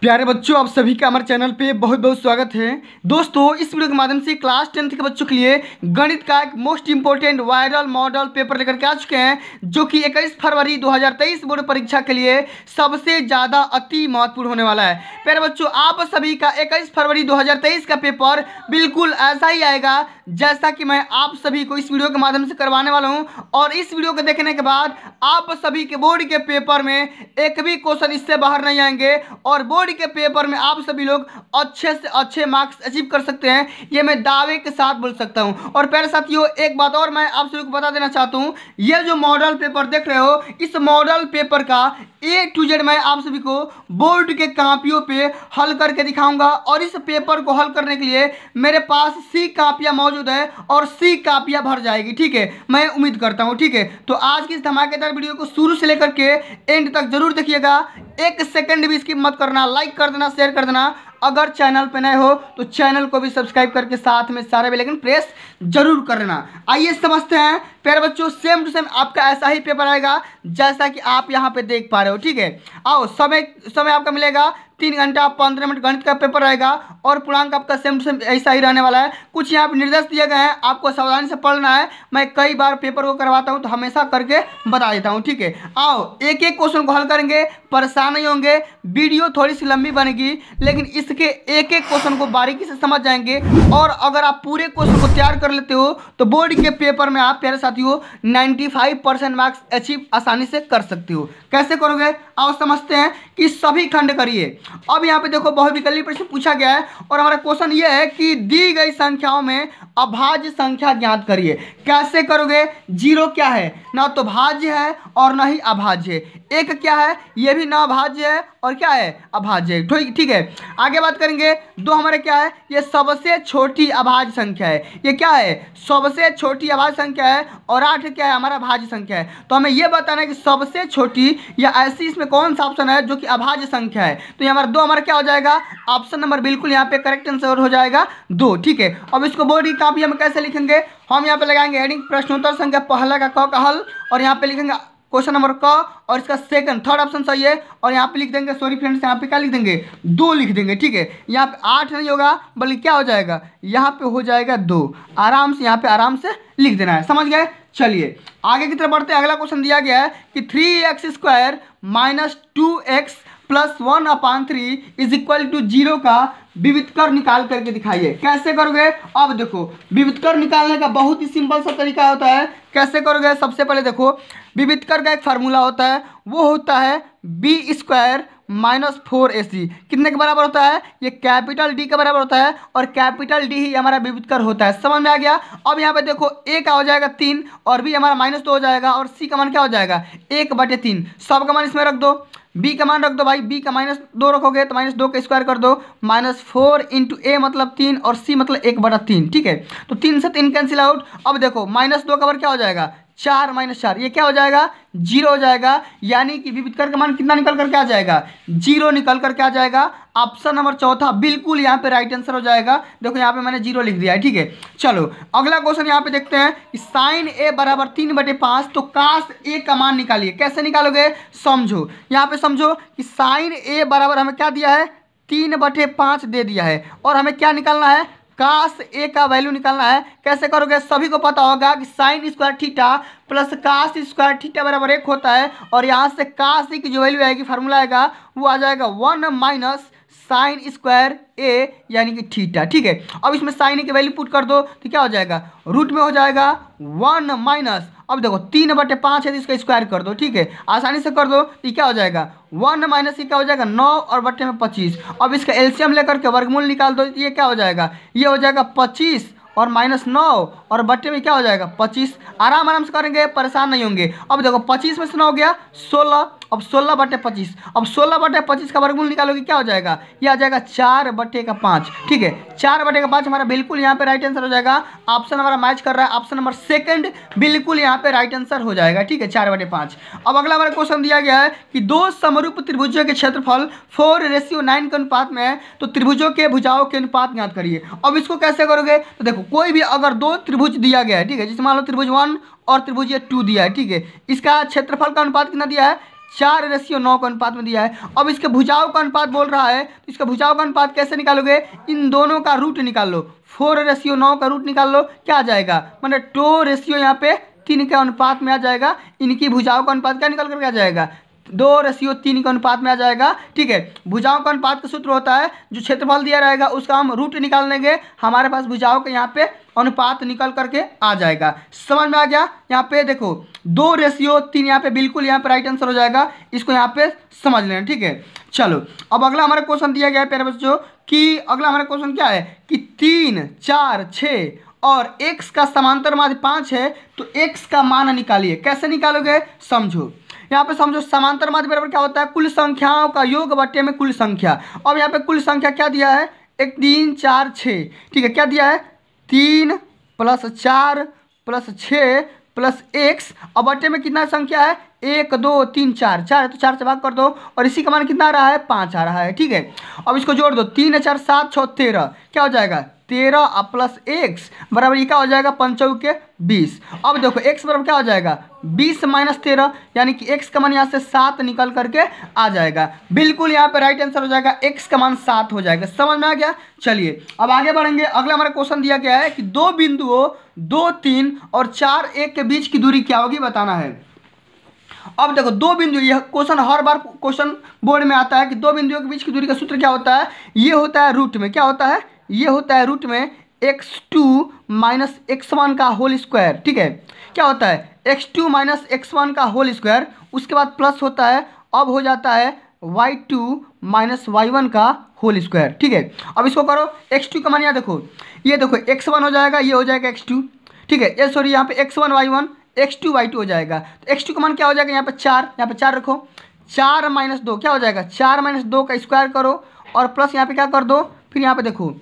प्यारे बच्चों, आप सभी का हमारे चैनल पे बहुत बहुत स्वागत है। दोस्तों, इस वीडियो के माध्यम से क्लास 10th के बच्चों के लिए गणित का एक most important viral model paper लेकर के आ चुके हैं, जो कि 21 फरवरी 2023 बोर्ड परीक्षा के लिए सबसे ज़्यादा अति महत्वपूर्ण होने वाला है। प्यारे बच्चों, आप सभी का 21 फरवरी 2023 का पेपर बिल्कुल ऐसा ही आएगा जैसा कि मैं आप सभी को इस वीडियो के माध्यम से करवाने वाला हूँ। और इस वीडियो को देखने के बाद आप सभी के बोर्ड के पेपर में एक भी क्वेश्चन इससे बाहर नहीं आएंगे और बोर्ड के पेपर में आप सभी लोग अच्छे से अच्छे मार्क्स अचीव कर सकते हैं, ये मैं दावे के साथ बोल सकता हूं। और प्यारे साथियों, एक बात और मैं आप सभी को बता देना चाहता हूं, ये जो मॉडल पेपर देख रहे हो, इस मॉडल पेपर का A to Z मैं आप सभी को बोर्ड के कापियों पे हल करके दिखाऊंगा। और इस पेपर को हल करने के लिए मेरे पास C कापियां मौजूद है और C कापियां भर जाएगी। ठीक है, मैं उम्मीद करता हूं। ठीक है, तो आज की इस धमाकेदार वीडियो को शुरू से लेकर के एंड तक जरूर देखिएगा, एक सेकंड भी स्किप मत करना, लाइक कर देना, शेयर कर देना। अगर चैनल पे नए हो तो चैनल को भी सब्सक्राइब करके साथ में सारे बेल आइकन प्रेस जरूर कर लेना। आइए समझते हैं प्यारे बच्चों, सेम टू सेम आपका ऐसा ही पेपर आएगा जैसा कि आप यहाँ पे देख पा रहे हो। ठीक है, आओ, समय आपका मिलेगा 3 घंटा 15 मिनट गणित का पेपर रहेगा और पूर्णांक आपका सेम टू सेम ऐसा ही रहने वाला है। कुछ यहाँ पे निर्देश दिए गए हैं, आपको सावधानी से पढ़ना है। मैं कई बार पेपर को करवाता हूँ तो हमेशा करके बता देता हूँ। ठीक है, आओ एक एक क्वेश्चन को हल करेंगे, परेशान नहीं होंगे। वीडियो थोड़ी सी लंबी बनेगी लेकिन इसके एक एक क्वेश्चन को बारीकी से समझ जाएंगे। और अगर आप पूरे क्वेश्चन को तैयार कर लेते हो तो बोर्ड के पेपर में आप प्यारे साथियों 95% मार्क्स अचीव आसानी से कर सकते हो। कैसे करोगे, आओ समझते हैं कि सभी खंड करिए। अब यहाँ पे देखो, बहुविकल्पीय प्रश्न पूछा गया है और हमारा क्वेश्चन ये है कि दी गई संख्याओं में अभाज्य संख्या ज्ञात करिए। कैसे करोगे, जीरो क्या है, ना तो भाज्य है और ना ही अभाज्य है। एक क्या है, ये भी ना भाज्य है और क्या है, अभाज्य है। ठीक है, आगे बात करेंगे। दो हमारे क्या है, ये सबसे छोटी अभाज्य संख्या है। ये क्या है, सबसे छोटी अभाज्य संख्या है। और 8 क्या है, हमारा भाज्य संख्या है। तो हमें ये बताना है कि सबसे छोटी या ऐसी इसमें कौन सा ऑप्शन है जो कि अभाज्य संख्या है। तो ये हमारा 2 हमारा क्या हो जाएगा, ऑप्शन नंबर बिल्कुल यहाँ पे करेक्ट आंसर हो जाएगा 2। ठीक है, अब इसको बोर्ड की कापी हम कैसे लिखेंगे, हम यहाँ पे लगाएंगे हेडिंग प्रश्नोत्तर संख्या पहला का क का हल, और यहाँ पे लिखेंगे क्वेश्चन नंबर क और इसका थर्ड ऑप्शन सही है। और यहाँ पे लिख देंगे, सॉरी फ्रेंड्स, यहाँ पे क्या लिख देंगे, 2 लिख देंगे। ठीक है, यहाँ पे 8 नहीं होगा बल्कि क्या हो जाएगा, यहाँ पे हो जाएगा 2। आराम से यहाँ पे आराम से लिख देना है, समझ गए। चलिए आगे की तरफ बढ़ते हैं। अगला क्वेश्चन दिया गया है कि 3x² - 2x + 1/3 = 0 का विविधकर निकाल करके दिखाइए। कैसे करोगे, अब देखो, विविधकर निकालने का बहुत ही सिंपल सा तरीका होता है। कैसे करोगे, सबसे पहले देखो, विविधकर का एक फार्मूला होता है, वो होता है b² - 4ac। कितने के बराबर होता है, ये कैपिटल D के बराबर होता है और कैपिटल D ही हमारा विविधकर होता है। समझ में आ गया। अब यहाँ पे देखो, a का हो जाएगा 3 और b हमारा -2 हो जाएगा और c का मान क्या हो जाएगा, 1/3। सब का मान इसमें रख दो, b का मान रख दो भाई, b का -2 रखोगे तो -2 का स्क्वायर कर दो, -4 × a मतलब 3 और c मतलब 1/3। ठीक है, तो 3 से 3 कैंसिल आउट। अब देखो, -2 का वर्ग क्या हो जाएगा, 4 - 4, ये क्या हो जाएगा, 0 हो जाएगा। यानी कि विविधकर का मान कितना निकल करके आ जाएगा, 0 निकल करके आ जाएगा। ऑप्शन नंबर चौथा बिल्कुल यहाँ पे राइट आंसर हो जाएगा। देखो यहाँ पे मैंने 0 लिख दिया है। ठीक है, चलो अगला क्वेश्चन यहाँ पे देखते हैं कि sin a = 3/5, तो cos a का मान निकालिए। कैसे निकालोगे, समझो, यहाँ पे समझो कि sin a बराबर हमें क्या दिया है, 3/5 दे दिया है और हमें क्या निकालना है, cos a का वैल्यू निकालना है। कैसे करोगे, सभी को पता होगा कि sin² थीटा + cos² थीटा बराबर 1 होता है। और यहाँ से cos a की जो वैल्यू आएगी, फार्मूला आएगा, वो आ जाएगा 1 - sin² a यानी कि थीटा। ठीक है, अब इसमें sin a की वैल्यू पुट कर दो तो क्या हो जाएगा, रूट में हो जाएगा 1 - अब देखो 3/5 है तो इसका स्क्वायर कर दो। ठीक है, आसानी से कर दो, ये क्या हो जाएगा, 1 - ये क्या हो जाएगा, 9 और बट्टे में 25। अब इसका एलसीएम लेकर के वर्गमूल निकाल दो, ये क्या हो जाएगा, ये हो जाएगा 25 और -9 और बट्टे में क्या हो जाएगा, 25। आराम से करेंगे, परेशान नहीं होंगे। अब देखो 25 में से 9 हो गया 16, अब 16/25। अब 16/25 का वर्गमूल निकालोगे, क्या हो जाएगा, ये आ जाएगा 4/5। ठीक है, 4/5 हमारा बिल्कुल यहाँ पे राइट आंसर हो जाएगा। ऑप्शन हमारा मैच कर रहा है, ऑप्शन नंबर सेकंड बिल्कुल यहाँ पे राइट आंसर हो जाएगा। ठीक है, 4/5। अब अगला हमारा क्वेश्चन दिया गया है कि 2 समरूप त्रिभुजों के क्षेत्रफल 4:9 के अनुपात में है, तो त्रिभुजों के भुजाओं के अनुपात ज्ञात करिए। अब इसको कैसे करोगे, तो देखो, कोई भी अगर 2 त्रिभुज दिया गया है, ठीक है, जैसे मान लो त्रिभुज 1 और त्रिभुज 2 दिया है। ठीक है, इसका क्षेत्रफल का अनुपात कितना दिया है, 4:9 का अनुपात में दिया है। अब इसके भुजाओं का अनुपात बोल रहा है, तो इसका भुजाओं का अनुपात कैसे निकालोगे? इन दोनों का रूट निकाल लो, 4:9 का रूट निकाल लो, क्या आ जाएगा? मतलब 2 यहाँ पे 3 के अनुपात में आ जाएगा। इनकी भुजाओं का अनुपात क्या निकल करके आ जाएगा? 2:3 के अनुपात में आ जाएगा। ठीक है, भुजाओं का अनुपात का सूत्र होता है, जो क्षेत्रफल दिया रहेगा उसका हम रूट निकाल लेंगे, हमारे पास भुजाओं का यहाँ पे अनुपात निकल करके आ जाएगा। समझ में आ गया? यहाँ पे देखो 2:3 यहाँ पे बिल्कुल यहाँ पे राइट आंसर हो जाएगा, इसको यहाँ पे समझ लेना। ठीक है, चलो अब अगला हमारा क्वेश्चन दिया गया है प्यारे बच्चों कि अगला हमारा क्वेश्चन क्या है कि 3, 4, 6 और x का समांतर माध्य 5 है, तो x का मान निकालिए। कैसे निकालोगे? समझो, यहाँ पे समझो समांतर माध्य बराबर क्या होता है? कुल संख्याओं का योग बटे में कुल संख्या। अब यहाँ पे कुल संख्या क्या दिया है? 1, 3, 4, 6। ठीक है, क्या दिया है? 3 + 4 + 6 + x। अब बटे में कितना संख्या है? 1, 2, 3, 4 है, तो 4 से भाग कर दो और इसी का मान कितना आ रहा है? 5 आ रहा है। ठीक है, अब इसको जोड़ दो, 3, 4, 7, 6, 13। क्या हो जाएगा? 13 + x बराबर ये क्या हो जाएगा? 5 × 20। अब देखो x बराबर क्या हो जाएगा? 20 - 13, यानी कि x का मान यहाँ से 7 निकल करके आ जाएगा। बिल्कुल यहाँ पे राइट आंसर हो जाएगा, x का मान 7 हो जाएगा। समझ में आ गया? चलिए अब आगे बढ़ेंगे। अगला हमारा क्वेश्चन दिया गया है कि दो बिंदुओं 2, 3 और 4, 1 के बीच की दूरी क्या होगी बताना है। अब देखो दो बिंदु, यह क्वेश्चन हर बार क्वेश्चन बोर्ड में आता है कि दो बिंदुओं के बीच की दूरी का सूत्र क्या होता है? ये होता है रूट में, क्या होता है? ये होता है रूट में x2 - x1 का होल स्क्वायर। ठीक है, क्या होता है? x2 - x1 का होल स्क्वायर, उसके बाद प्लस होता है, अब हो जाता है y2 - y1 का होल स्क्वायर। ठीक है, अब इसको करो, x2 का मान यहाँ देखो, ये देखो x1 हो जाएगा, ये हो जाएगा x2। ठीक है, ये सॉरी यहाँ पे x1 y1 x2 y2 हो जाएगा। तो x2 का मान क्या हो जाएगा? यहाँ पे 4, यहाँ पे 4 रखो, 4 - 2 क्या हो जाएगा? 4 - 2 का स्क्वायर करो और प्लस यहाँ पे क्या कर दो, फिर यहाँ पे देखो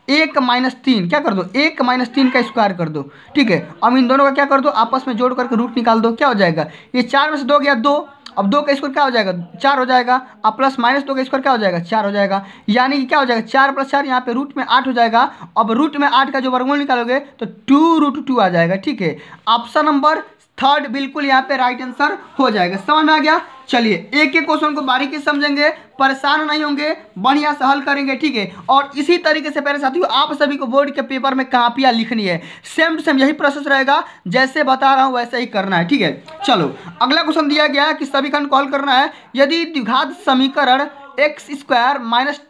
1 - 3 क्या कर दो? 1 - 3 का स्क्वायर कर दो। ठीक है, अब इन दोनों का क्या कर दो? आपस में जोड़ करके रूट निकाल दो। क्या हो जाएगा? ये 4 में से 2 गया 2, अब 2 का स्क्वायर क्या हो जाएगा? 4 हो जाएगा, अब प्लस -2 का स्क्वायर क्या हो जाएगा? 4 हो जाएगा, यानी कि क्या हो जाएगा? 4 + 4 यहाँ पे रूट में 8 हो जाएगा। अब रूट में 8 का जो वर्गमूल निकालोगे तो 2√2 आ जाएगा। ठीक है, ऑप्शन नंबर 3 बिल्कुल यहाँ पे राइट आंसर हो जाएगा। समझ में आ गया? चलिए एक एक क्वेश्चन को बारीकी से समझेंगे, परेशान नहीं होंगे, बढ़िया से हल करेंगे। ठीक है, और इसी तरीके से प्यारे साथियों आप सभी को बोर्ड के पेपर में कापियाँ लिखनी है, सेम टू सेम यही प्रोसेस रहेगा, जैसे बता रहा हूँ वैसे ही करना है। ठीक है, चलो अगला क्वेश्चन दिया गया है कि सभी खंड को हल करना है। यदि द्विघात समीकरण x² -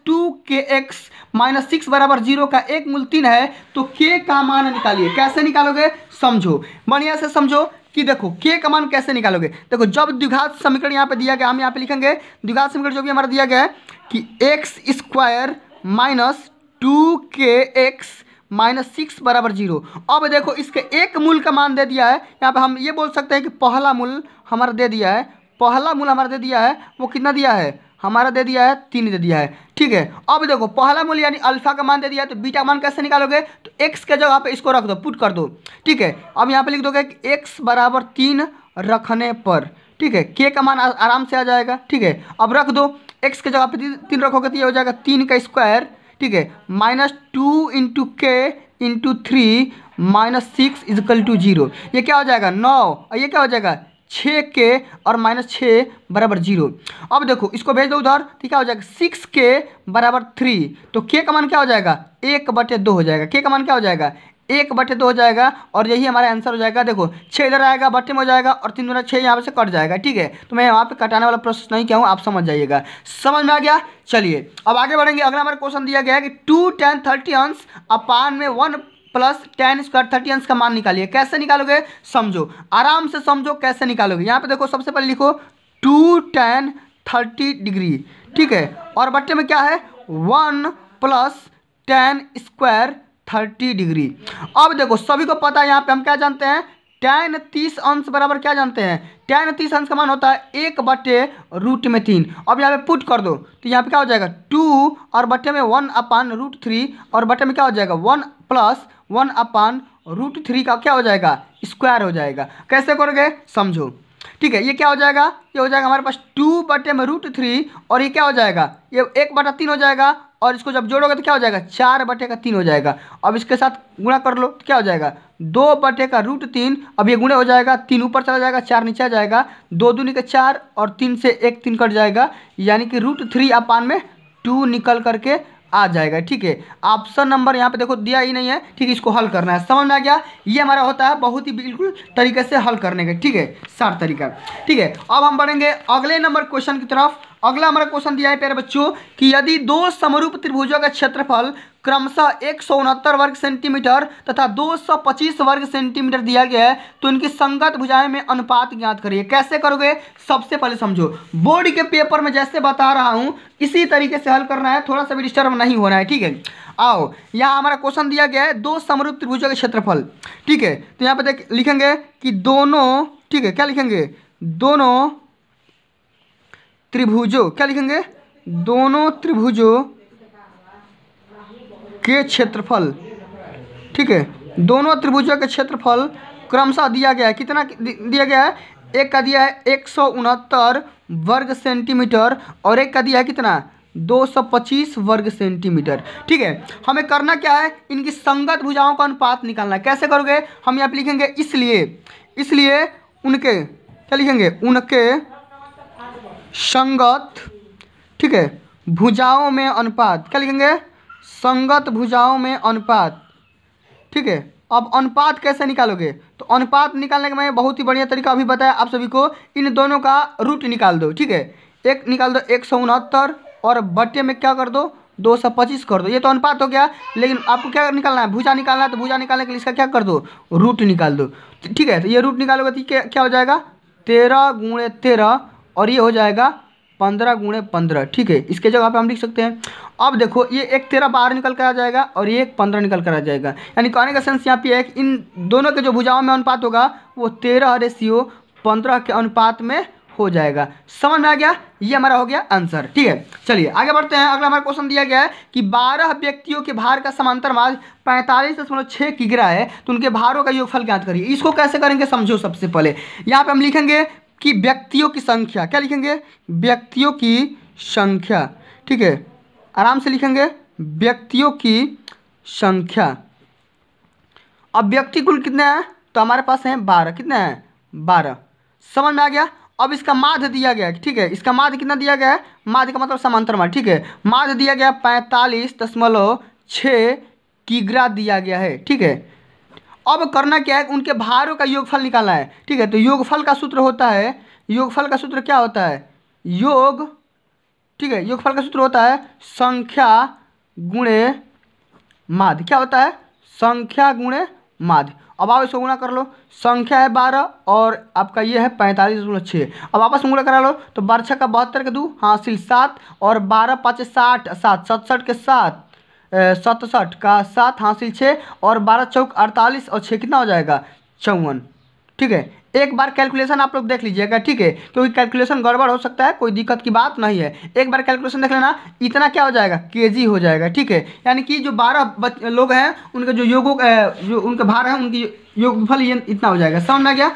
2kx - 6 = 0 का एक मूल 3 है, तो k का मान निकालिए। कैसे निकालोगे? समझो, बढ़िया से समझो कि देखो k का मान कैसे निकालोगे। देखो जब द्विघात समीकरण यहाँ पे दिया गया, हम यहाँ पे लिखेंगे द्विघात समीकरण जो भी हमारा दिया गया है कि x² - 2kx - 6 = 0। अब देखो इसके एक मूल का मान दे दिया है, यहाँ पे हम ये बोल सकते हैं कि पहला मूल हमारा दे दिया है, पहला मूल हमारा दे दिया है, वो कितना दिया है? हमारा दे दिया है 3 दे दिया है। ठीक है, अब देखो पहला मूल्य यानी अल्फा का मान दे दिया है, तो बीटा का मान कैसे निकालोगे? तो x के जगह पे इसको रख दो, पुट कर दो। ठीक है, अब यहाँ पे लिख दोगे कि x = 3 रखने पर, ठीक है, k का मान आराम से आ जाएगा। ठीक है, अब रख दो, x के जगह पे 3 रखोगे तो ये हो जाएगा 3 का स्क्वायर। ठीक है, -2 × k × 3 - 6 = 0। ये क्या हो जाएगा? 9, और ये क्या हो जाएगा? 6k और -6 = 0। अब देखो इसको भेज दो उधर, तो क्या हो जाएगा? 6k = 3, तो k का मान क्या हो जाएगा? 1/2 हो जाएगा। k का मान क्या हो जाएगा? 1/2 हो जाएगा, और यही हमारा आंसर हो जाएगा। देखो 6 इधर आएगा, बट्टे में हो जाएगा, और 3 × 6 यहाँ से कट जाएगा। ठीक है, तो मैं यहाँ पे कटाने वाला प्रोसेस नहीं किया हूँ, आप समझ जाइएगा। समझ में आ गया? चलिए अब आगे बढ़ेंगे। अगला हमारा क्वेश्चन दिया गया है कि 2 tan 30 अंश अपान में 1 + tan² 30 अंश का मान निकालिए। कैसे निकालोगे? समझो, आराम से समझो कैसे निकालोगे। यहाँ पे देखो सबसे पहले लिखो 2 tan 30 डिग्री। ठीक है, और बट्टे में क्या है? 1 + tan² 30 डिग्री। अब देखो सभी को पता है, यहाँ पे हम क्या जानते हैं? tan 30 अंश बराबर क्या जानते हैं? tan 30 अंश का मान होता है 1/√3। अब यहाँ पे पुट कर दो, तो यहाँ पे क्या हो जाएगा? 2 और बट्टे में 1/√3, और बट्टे में क्या हो जाएगा? 1 + 1/√3 का क्या हो जाएगा? स्क्वायर हो जाएगा। कैसे करोगे? समझो। ठीक है, ये क्या हो जाएगा? ये हो जाएगा हमारे पास 2/√3, और ये क्या हो जाएगा? ये 1/3 हो जाएगा, और इसको जब जोड़ोगे तो क्या हो जाएगा, 4/3 हो जाएगा। अब इसके साथ गुणा कर लो तो क्या हो जाएगा, 2/√3। अब ये गुणे हो जाएगा, 3 ऊपर चला जाएगा, 4 नीचे आ जाएगा, 2 दूनी के 4 और 3 से 1 3 कट जाएगा, यानी कि √3/2 निकल करके आ जाएगा। ठीक है, ऑप्शन नंबर यहाँ पे देखो दिया ही नहीं है। ठीक है, इसको हल करना है, समझ में आ गया। ये हमारा होता है बहुत ही बिल्कुल तरीके से हल करने का। ठीक है, 7 तरीका। ठीक है, अब हम बढ़ेंगे अगले नंबर क्वेश्चन की तरफ। अगला हमारा क्वेश्चन दिया है प्यारे बच्चों कि यदि दो समरूप त्रिभुजों का क्षेत्रफल क्रमशः 169 वर्ग सेंटीमीटर तथा 225 वर्ग सेंटीमीटर दिया गया है तो इनकी संगत भुजाएं में अनुपात ज्ञात करिए। कैसे करोगे, सबसे पहले समझो, बोर्ड के पेपर में जैसे बता रहा हूं इसी तरीके से हल करना है, थोड़ा सा भी डिस्टर्ब नहीं होना है। ठीक है, आओ यहाँ हमारा क्वेश्चन दिया गया है दो समरूप त्रिभुजों के क्षेत्रफल। ठीक है, तो यहाँ पे देख लिखेंगे कि दोनों, ठीक है, क्या लिखेंगे, दोनों त्रिभुजों, क्या लिखेंगे, दोनों त्रिभुजों के क्षेत्रफल। ठीक है, दोनों त्रिभुजों के क्षेत्रफल क्रमशः दिया गया है, कितना दिया गया है, एक का दिया है 169 वर्ग सेंटीमीटर और एक का दिया है कितना, 225 वर्ग सेंटीमीटर। ठीक है, हमें करना क्या है, इनकी संगत भुजाओं का अनुपात निकालना है। कैसे करोगे, हम यहाँ पे लिखेंगे इसलिए उनके, क्या लिखेंगे, उनके संगत, ठीक है, भुजाओं में अनुपात, क्या लिखेंगे, संगत भुजाओं में अनुपात। ठीक है, अब अनुपात कैसे निकालोगे, तो अनुपात निकालने का मैं बहुत ही बढ़िया तरीका अभी बताया आप सभी को। इन दोनों का रूट निकाल दो। ठीक है, एक निकाल दो 169 और बट्टे में क्या कर दो, 225 कर दो। ये तो अनुपात हो गया, लेकिन आपको क्या निकालना है, भुजा निकालना है। तो भुजा निकालने के लिए इसका क्या कर दो, रूट निकाल दो। ठीक है, तो ये रूट निकालोगे तो क्या हो जाएगा, 13 × 13 और ये हो जाएगा 15 × 15। ठीक है, इसके जगह पे हम लिख सकते हैं, अब देखो ये एक 13 बाहर निकल कर आ जाएगा और ये एक 15 निकल कर आ जाएगा। यानी कहने का सेंस यहाँ पे है कि इन दोनों के जो भुजाओं में अनुपात होगा वो 13:15 के अनुपात में हो जाएगा। समझ में आ गया, ये हमारा हो गया आंसर। ठीक है, चलिए आगे बढ़ते हैं। अगला हमारा क्वेश्चन दिया गया है कि 12 व्यक्तियों के भार का समांतर माध्य 45.6 किग्रा है तो उनके भारों का योगफल ज्ञात करिए। इसको कैसे करेंगे समझो। सबसे पहले यहाँ पे हम लिखेंगे कि व्यक्तियों की संख्या, क्या लिखेंगे, व्यक्तियों की संख्या। ठीक है, आराम से लिखेंगे व्यक्तियों की संख्या। अब व्यक्ति कुल कितने हैं, तो हमारे पास हैं 12। कितने हैं, 12। समझ में आ गया। अब इसका माध्य दिया गया है। ठीक है, इसका माध्य कितना दिया गया है, माध्य का मतलब समांतर माध्य। ठीक है, माध्य दिया गया 45.6 किग्रा दिया गया है। ठीक है, अब करना क्या है, उनके भारों का योगफल निकालना है। ठीक है, तो योगफल का सूत्र होता है, योगफल का सूत्र क्या होता है, योग, ठीक है, योगफल का सूत्र होता है संख्या गुणे माध्य। क्या होता है, संख्या गुणे माध्य। अब आप इसको गुणा कर लो, संख्या है 12 और आपका ये है 45.6। अब आपस में गुणा करा लो तो 12 6 का 72 के 2 हासिल 7 और 12 5 60 7 67 के 7 67 का 7 हासिल 6 और 12 चौक 48 और 6 कितना हो जाएगा, 54। ठीक है, एक बार कैलकुलेशन आप लोग देख लीजिएगा। ठीक है, क्योंकि कैलकुलेशन गड़बड़ हो सकता है, कोई दिक्कत की बात नहीं है। एक बार कैलकुलेशन देख लेना, इतना क्या हो जाएगा, केजी हो जाएगा। ठीक है, यानी कि जो 12 लोग हैं उनके जो योगों जो उनके भार हैं उनकी योगफल ये इतना हो जाएगा। समझ में आ गया।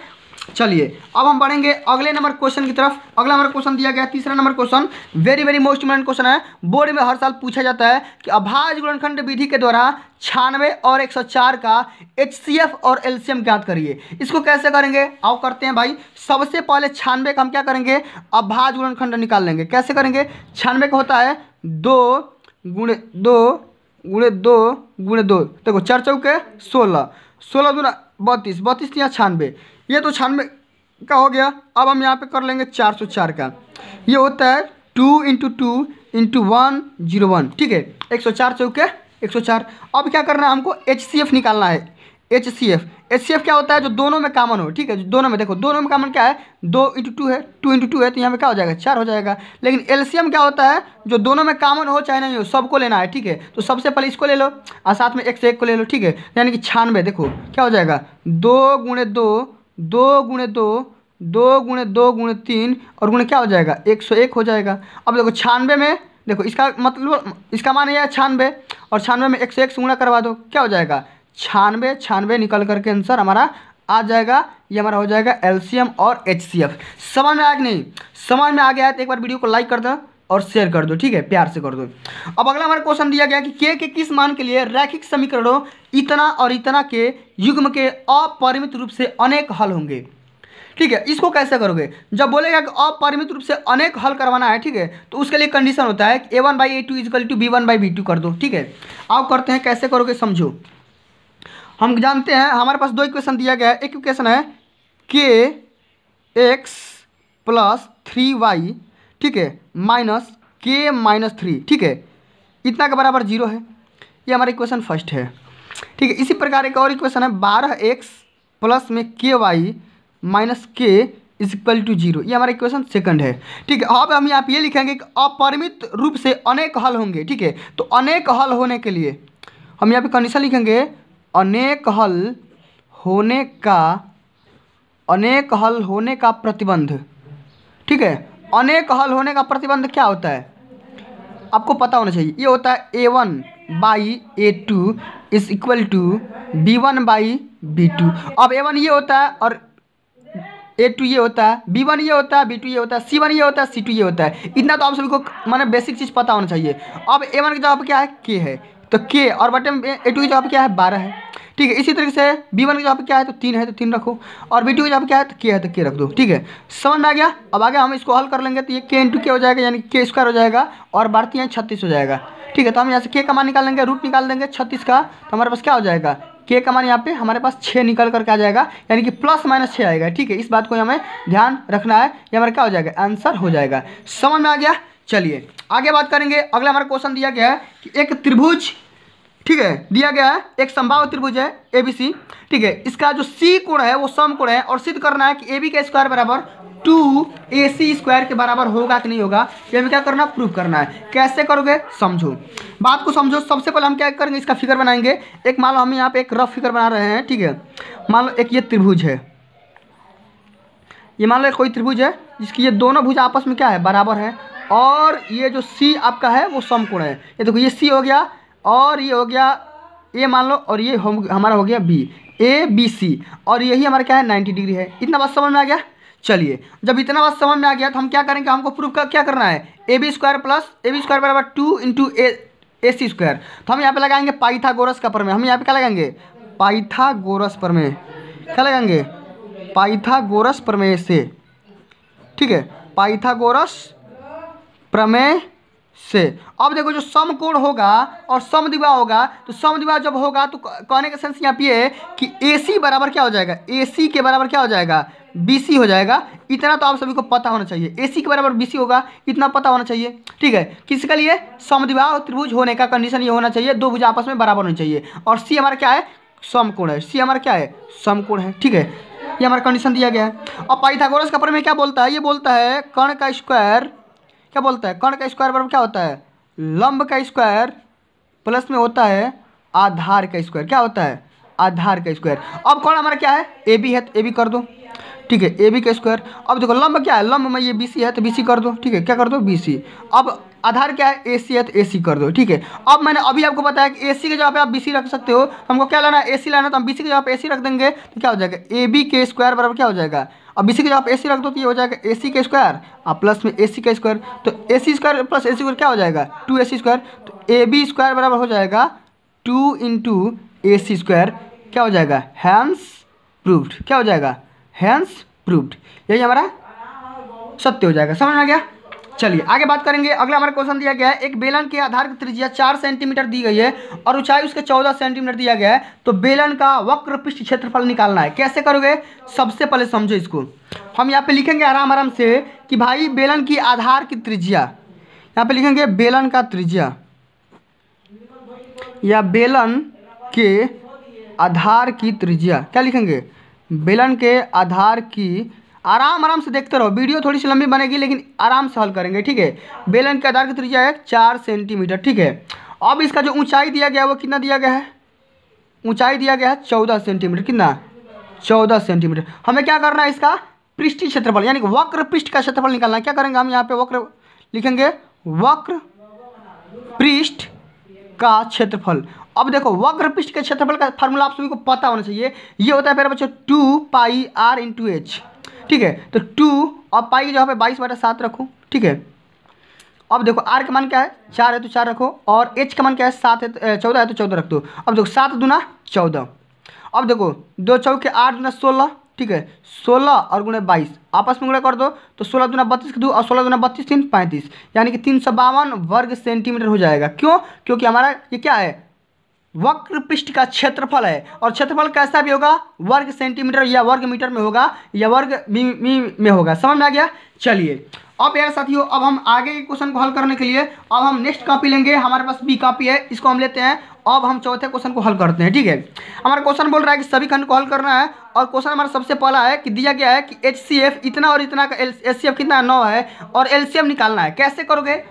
चलिए अब हम बढ़ेंगे अगले नंबर क्वेश्चन की तरफ। अगला नंबर क्वेश्चन दिया गया तीसरा number question, very very most important question है, बोर्ड में हर साल पूछा जाता है कि अभाज्य गुणनखंड विधि के द्वारा 96 और 104 का HCF और LCM ज्ञात करिए। इसको कैसे करेंगे, आओ करते हैं भाई। सबसे पहले 96 का हम क्या करेंगे, अभाज्य गुणनखंड निकाल लेंगे। कैसे करेंगे, 96 का होता है 2 × 2 × 2 × 2। देखो 4 चौके 16, 16 दूना 32, 32 या 96, ये तो 96 का हो गया। अब हम यहाँ पे कर लेंगे 404 का, ये होता है 2 × 2 × 101। ठीक है, 104 चौके 104। अब क्या करना है, हमको HCF निकालना है। HCF क्या होता है, जो दोनों में कॉमन हो। ठीक है, दोनों में देखो, दोनों में कॉमन क्या है, 2 × 2 है, 2 × 2 है, तो यहाँ पे क्या हो जाएगा, 4 हो जाएगा। लेकिन LCM क्या होता है, जो दोनों में कॉमन हो चाहे नहीं हो, सबको लेना है। ठीक है, तो सबसे पहले इसको ले लो और साथ में 1 से 1 को ले लो। ठीक है, यानी कि 96। देखो क्या हो जाएगा, 2 × 2 2 × 2 2 × 2 × 3 और गुणे क्या हो जाएगा, 101 हो जाएगा। अब देखो 96 में, देखो इसका मतलब, इसका मान यह है 96 और 96 में 101 से गुणा करवा दो, क्या हो जाएगा, 96 निकल करके आंसर हमारा आ जाएगा। ये हमारा हो जाएगा LCM और HCF। समझ में आया कि नहीं, समझ में आ गया है तो एक बार वीडियो को लाइक कर दो, और शेयर कर दो, ठीक है, प्यार से कर दो। अब अगला हमारा क्वेश्चन दिया गया कि के किस मान के लिए रैखिक समीकरणों इतना और इतना के युग्म के अपरिमित रूप से अनेक हल होंगे। ठीक है, इसको कैसे करोगे, जब बोलेगा कि अपरिमित रूप से अनेक हल करवाना है, ठीक है, तो उसके लिए कंडीशन होता है कि a1/a2 इक्वल टू b1/b2 कर दो। ठीक है, आप करते हैं कैसे करोगे समझो। हम जानते हैं हमारे पास दो इक्वेशन दिया गया है। एक इक्वेशन है kx प्लस 3y, ठीक है, माइनस k-3, ठीक है, इतना के बराबर 0 है। ये हमारा इक्वेशन फर्स्ट है। ठीक है, इसी प्रकार एक और इक्वेशन है 12x प्लस में ky minus k is equal to 0, ये हमारा इक्वेशन सेकंड है। ठीक है, अब हम यहाँ पे ये लिखेंगे कि अपरिमित रूप से अनेक हल होंगे। ठीक है, तो अनेक हल होने के लिए हम यहाँ पे कंडीशन लिखेंगे अनेक हल होने का प्रतिबंध। ठीक है, अनेक हल होने का प्रतिबंध क्या होता है आपको पता होना चाहिए। ये होता है a1/a2 is equal to b1/b2। अब a1 ये होता है और a2 ये होता है, b1 ये होता है, b2 ये होता है, c1 ये होता है, c2 ये होता है। इतना तो आप सभी को माने बेसिक चीज़ पता होना चाहिए। अब a1 की जवाब क्या है k है, तो k, और बटे में a2 की जवाब क्या है 12 है। ठीक है, इसी तरीके से b1 की जवाब क्या है तो 3 है, तो 3 रखो, और b2 की जवाब क्या है तो k है, तो k रख दो। ठीक है, समझ में आ गया। अब आगे हम इसको हल कर लेंगे तो ये k इंटू k हो जाएगा, यानी k² हो जाएगा, और बढ़ती है 36 हो जाएगा। ठीक है, तो हम यहाँ से k का मान निकाल लेंगे, रूट निकाल देंगे 36 का, तो हमारे पास क्या हो जाएगा, k का मान यहाँ पे हमारे पास 6 निकल करके आ जाएगा, यानी कि प्लस माइनस 6 आएगा। ठीक है, इस बात को हमें ध्यान रखना है, ये हमारा क्या हो जाएगा, आंसर हो जाएगा। समझ में आ गया। चलिए आगे बात करेंगे। अगला हमारा क्वेश्चन दिया गया है कि एक त्रिभुज, ठीक है, दिया गया है एक समबाहु त्रिभुज है ABC। ठीक है, इसका जो C कोण है वो समकोण है, और सिद्ध करना है कि AB का स्क्वायर बराबर 2AC स्क्वायर के बराबर होगा कि नहीं होगा, ये हमें क्या करना, प्रूव करना है। कैसे करोगे समझो, बात को समझो। सबसे पहले हम क्या करेंगे, इसका फिगर बनाएंगे। एक मान लो हम यहाँ पे एक रफ फिगर बना रहे हैं। ठीक है, मान लो एक ये त्रिभुज है, ये मान लो कोई त्रिभुज है जिसकी ये दोनों भुज आपस में क्या है, बराबर है, और ये जो C आपका है वो समकोण है। ये देखो ये C हो गया, और ये हो गया A मान लो, और ये हमारा हो गया B, ABC, और यही हमारा क्या है 90 डिग्री है। इतना बात समझ में आ गया। चलिए, जब इतना बात समझ में आ गया तो हम क्या करेंगे, हमको प्रूफ क्या करना है, AB square plus AB square बराबर 2 इंटू AC स्क्वायर। तो हम यहाँ पे लगाएंगे पाइथागोरस का प्रमेय। हम यहाँ पे क्या लगाएंगे, पाइथागोरस प्रमेय। क्या लगाएंगे, पाइथागोरस प्रमेय से। ठीक है, पाइथागोरस प्रमेय से। अब देखो जो समकोण होगा और समद्विबाह होगा, तो समद्विबाह जब होगा तो कहने का सेंस यहाँ पे है कि AC बराबर क्या हो जाएगा, AC के बराबर क्या हो जाएगा, BC हो जाएगा। इतना तो आप सभी को पता होना चाहिए, AC के बराबर BC होगा, इतना पता होना चाहिए। ठीक है, किसके लिए, समद्विबाह त्रिभुज होने का कंडीशन ये होना चाहिए, दो भुज आपस में बराबर होनी चाहिए, और C हमारा क्या है, समकोण है। C हमारा क्या है, समकोण है। ठीक है, ये हमारा कंडीशन दिया गया है। और पाइथागोरस का प्रमेय क्या बोलता है, ये बोलता है कर्ण का स्क्वायर, क्या बोलता है, कर्ण का स्क्वायर बराबर क्या होता है, लंब का स्क्वायर प्लस में होता है आधार का स्क्वायर। क्या होता है, आधार का स्क्वायर। अब कौन हमारा क्या है, AB है, तो AB कर दो। ठीक है, AB का स्क्वायर। अब देखो लंब क्या है, लंब में ये BC है, तो BC कर दो। ठीक है, क्या कर दो, BC। अब आधार क्या है, AC है, तो AC कर दो। ठीक है, अब मैंने अभी आपको बताया कि AC के जगह पे आप BC रख सकते हो। हमको क्या लाना है, AC लाना है, तो हम BC की जगह पे AC रख देंगे, तो क्या हो जाएगा, AB के स्क्वायर बराबर क्या हो जाएगा, अब BC की जगह पे AC रख दो तो ये हो जाएगा AC के स्क्वायर और प्लस में AC का स्क्वायर, तो AC square plus AC square क्या हो जाएगा, 2AC स्क्वायर। तो AB स्क्वायर बराबर हो जाएगा 2 इंटू AC स्क्वायर। क्या हो जाएगा, हैंस प्रूव्ड। क्या हो जाएगा, हैंस प्रूव्ड। यही हमारा सत्य हो जाएगा। समझ में आ गया। चलिए आगे बात करेंगे। अगला हमारा क्वेश्चन दिया गया है, एक बेलन के आधार की त्रिज्या 4 सेंटीमीटर दी गई है और ऊंचाई उसके 14 सेंटीमीटर दिया गया है, तो बेलन का वक्र पृष्ठ क्षेत्रफल निकालना है। कैसे करोगे, सबसे पहले समझो इसको। हम यहाँ पे लिखेंगे आराम आराम से कि भाई बेलन की आधार की त्रिज्या, यहाँ पे लिखेंगे बेलन का त्रिज्या या बेलन के आधार की त्रिज्या। क्या लिखेंगे, बेलन के आधार की, आराम आराम से देखते रहो, वीडियो थोड़ी सी लंबी बनेगी लेकिन आराम से हल करेंगे। ठीक है, बेलन के आधार की त्रिज्या है 4 सेंटीमीटर। ठीक है, अब इसका जो ऊंचाई दिया गया है वो कितना दिया गया है, ऊंचाई दिया गया है 14 सेंटीमीटर। कितना, 14 सेंटीमीटर। हमें क्या करना है, इसका पृष्ठीय क्षेत्रफल यानी कि वक्र पृष्ठ का क्षेत्रफल निकालना है। क्या करेंगे हम, यहाँ पे वक्र लिखेंगे, वक्र पृष्ठ का क्षेत्रफल। अब देखो वक्र पृष्ठ के क्षेत्रफल का फार्मूला आप सभी को पता होना चाहिए। ये होता है मेरे बच्चों 2 पाई r इंटू एच। ठीक है, तो 2 और पाई की जगह पे 22/7 रखो। ठीक है, अब देखो आर का मान क्या है 4 है तो 4 रखो, और एच का मान क्या है 7 है 14 है तो 14 रख दो। अब देखो 7 दूना 14। अब देखो 2 चौके 8 दूना 16, ठीक है 16 और गुणे 22 आपस में गुणा कर दो तो 16 दूना 32 के 2 और 16 दूना 32 3 35, यानी कि 352 वर्ग सेंटीमीटर हो जाएगा। क्यों? क्योंकि हमारा ये क्या है, वक्र पृष्ठ का क्षेत्रफल है, और क्षेत्रफल कैसा भी होगा, वर्ग सेंटीमीटर या वर्ग मीटर में होगा या वर्ग मी में होगा। समझ में आ गया? चलिए अब यार साथियों, अब हम आगे के क्वेश्चन को हल करने के लिए अब हम नेक्स्ट कॉपी लेंगे। हमारे पास बी कॉपी है, इसको हम लेते हैं। अब हम चौथे क्वेश्चन को हल करते हैं, ठीक है। हमारा क्वेश्चन बोल रहा है कि सभी खंड को हल करना है, और क्वेश्चन हमारा सबसे पहला है कि दिया गया है कि HCF इतना और इतना का HCF कितना 9 है, और LCM निकालना है। कैसे करोगे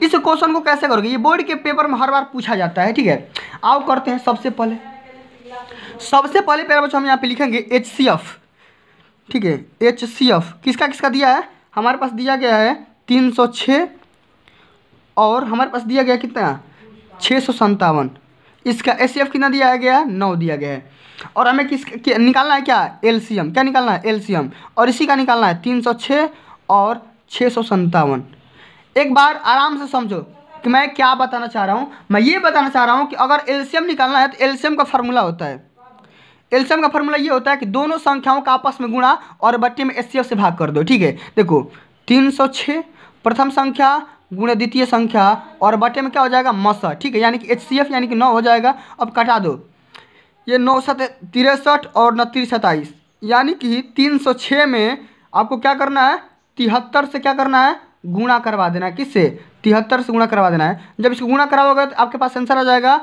इस क्वेश्चन को, कैसे करोगे? ये बोर्ड के पेपर में हर बार पूछा जाता है, ठीक है। आओ करते हैं। सबसे पहले प्यारे बच्चों हम यहाँ पे लिखेंगे HCF, ठीक है। HCF किसका किसका दिया है? हमारे पास दिया गया है 306, और हमारे पास दिया गया कितना 657। इसका HCF कितना दिया गया? 9 दिया गया है। और हमें निकालना है क्या? LCM। क्या निकालना है? LCM। और इसी का निकालना है 306 और 657। एक बार आराम से समझो कि मैं क्या बताना चाह रहा हूँ। मैं ये बताना चाह रहा हूँ कि अगर LCM निकालना है तो LCM का फार्मूला होता है, LCM का फार्मूला ये होता है कि दोनों संख्याओं का आपस में गुणा और बट्टे में HCF से भाग कर दो, ठीक है। देखो 306 प्रथम संख्या गुणे द्वितीय संख्या, और बट्टे में क्या हो जाएगा? मसा, ठीक है। यानी कि HCF यानी कि 9 हो जाएगा। अब कटा दो, ये 9 7 63 और 29 27, यानी कि 306 में आपको क्या करना है? 73 से क्या करना है? गुणा करवा देना है। किससे? 73 से गुणा करवा देना है। जब इसको गुणा कराओगे तो आपके पास आंसर आ जाएगा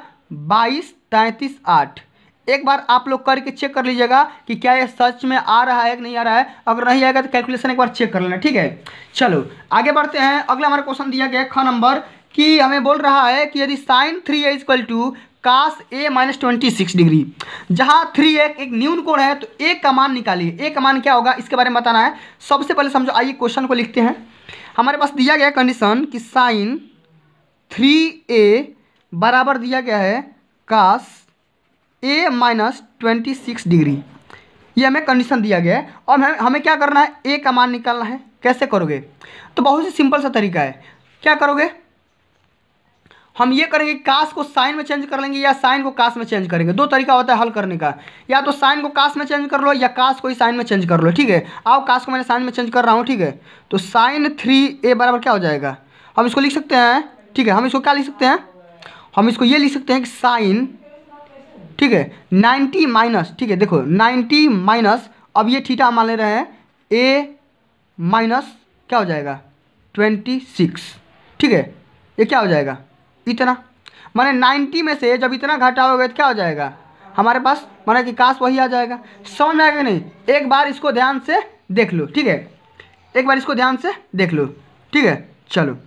22 33 8। एक बार आप लोग करके चेक कर लीजिएगा कि क्या ये सच में आ रहा है कि नहीं आ रहा है। अगर नहीं आएगा तो कैलकुलेशन एक बार चेक कर लेना, ठीक है। चलो आगे बढ़ते हैं। अगला हमारा क्वेश्चन दिया गया है ख नंबर, कि हमें बोल रहा है कि यदि sin 3a equal to cos a minus 26 degree, जहाँ 3a एक न्यून कोण है तो a का मान निकालिए। a का मान क्या होगा इसके बारे में बताना है। सबसे पहले समझो, आइए क्वेश्चन को लिखते हैं। हमारे पास दिया गया कंडीशन कि sin 3a बराबर दिया गया है cos a माइनस 26 डिग्री, ये हमें कंडीशन दिया गया है। और हमें क्या करना है? a का मान निकालना है। कैसे करोगे? तो बहुत ही सिंपल सा तरीका है। क्या करोगे? हम ये करेंगे, कास को साइन में चेंज कर लेंगे या साइन को कास में चेंज करेंगे। दो तरीका होता है हल करने का, या तो साइन को कास में चेंज कर लो या कास को ही साइन में चेंज कर लो, ठीक है। आओ कास को मैंने साइन में चेंज कर रहा हूँ, ठीक है। तो साइन 3a बराबर क्या हो जाएगा? हम इसको लिख सकते हैं, ठीक है। हम इसको क्या लिख सकते हैं? हम इसको ये लिख सकते हैं कि साइन, ठीक है 90 माइनस, ठीक है देखो 90 माइनस, अब ये थीटा मान ले रहे हैं, a माइनस क्या हो जाएगा 26, ठीक है। ये क्या हो जाएगा? इतना, माने 90 में से जब इतना घटाओगे तो क्या हो जाएगा हमारे पास? माने कि काश वही आ जाएगा। समझ में आएगा नहीं? एक बार इसको ध्यान से देख लो, ठीक है। एक बार इसको ध्यान से देख लो, ठीक है। चलो